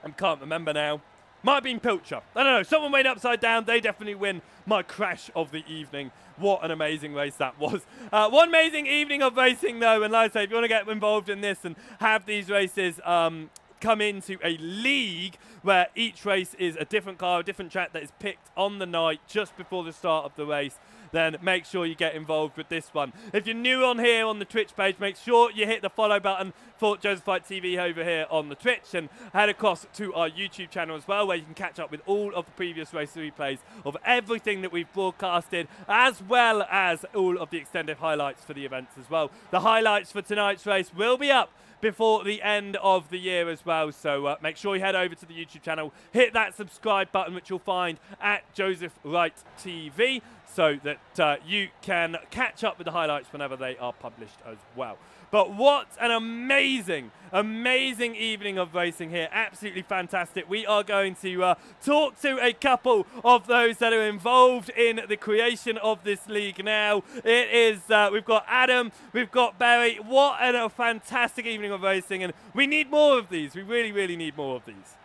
I can't remember now. Might have been Pilcher. I don't know. Someone went upside down. They definitely win my crash of the evening. What an amazing race that was. One amazing evening of racing, though. And like I say, if you want to get involved in this and have these races come into a league where each race is a different car, a different track that is picked on the night just before the start of the race, then make sure you get involved with this one. If you're new on here on the Twitch page, make sure you hit the follow button for Joseph Fight TV over here on the Twitch, and head across to our YouTube channel as well, where you can catch up with all of the previous race replays of everything that we've broadcasted, as well as all of the extended highlights for the events as well. The highlights for tonight's race will be up before the end of the year as well, so make sure you head over to the YouTube channel, hit that subscribe button, which you'll find at Joseph Wright TV, so that you can catch up with the highlights whenever they are published as well. But what an amazing, amazing evening of racing here. Absolutely fantastic. We are going to talk to a couple of those that are involved in the creation of this league now. It is, we've got Adam, we've got Barry. What a fantastic evening of racing, and we need more of these. We really, really need more of these.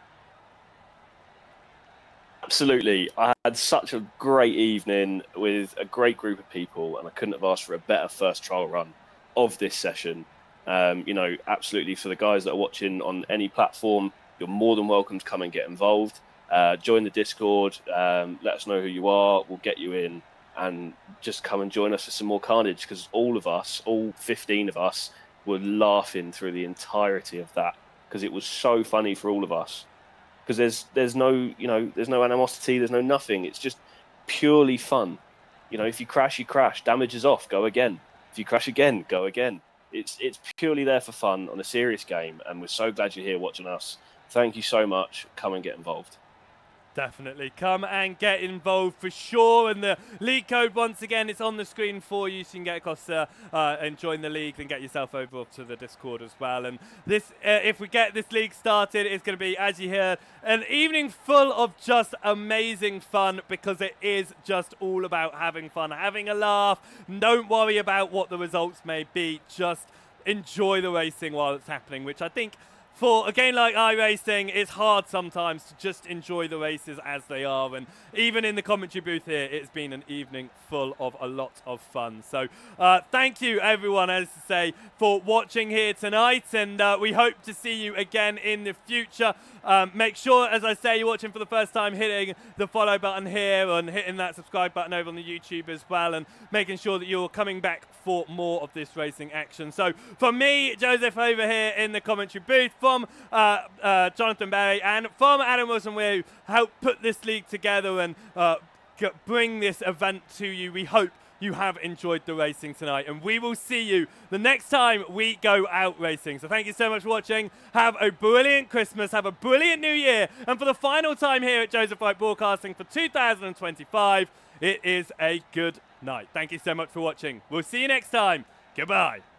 Absolutely. I had such a great evening with a great group of people, and I couldn't have asked for a better first trial run of this session. You know, absolutely, for the guys that are watching on any platform, you're more than welcome to come and get involved. Join the Discord, let us know who you are, we'll get you in, and just come and join us for some more carnage, because all of us, all 15 of us, were laughing through the entirety of that, because it was so funny for all of us. Because there's no, you know, there's no animosity, there's no nothing. It's just purely fun. You know, if you crash, you crash. Damage is off, go again. If you crash again, go again. It's purely there for fun on a serious game, and we're so glad you're here watching us. Thank you so much. Come and get involved. Definitely come and get involved for sure, and the league code, once again, it's on the screen for you, so you can get across and join the league and get yourself over to the Discord as well. And this, if we get this league started, it's going to be, as you heard, an evening full of just amazing fun, because it is just all about having fun, having a laugh. Don't worry about what the results may be, just enjoy the racing while it's happening, which I think for a game like iRacing, it's hard sometimes to just enjoy the races as they are. And even in the commentary booth here, it's been an evening full of a lot of fun. So thank you, everyone, as I say, for watching here tonight. And we hope to see you again in the future. Make sure, as I say, you're watching for the first time, hitting the follow button here and hitting that subscribe button over on the YouTube as well, and making sure that you're coming back for more of this racing action. So from me, Joseph, over here in the commentary booth, from Jonathan Barry and from Adam Wilson, who helped put this league together and bring this event to you. We hope you have enjoyed the racing tonight, and we will see you the next time we go out racing. So thank you so much for watching. Have a brilliant Christmas, have a brilliant New Year, and for the final time here at Joseph Wright Broadcasting for 2025, it is a good night. Thank you so much for watching. We'll see you next time. Goodbye.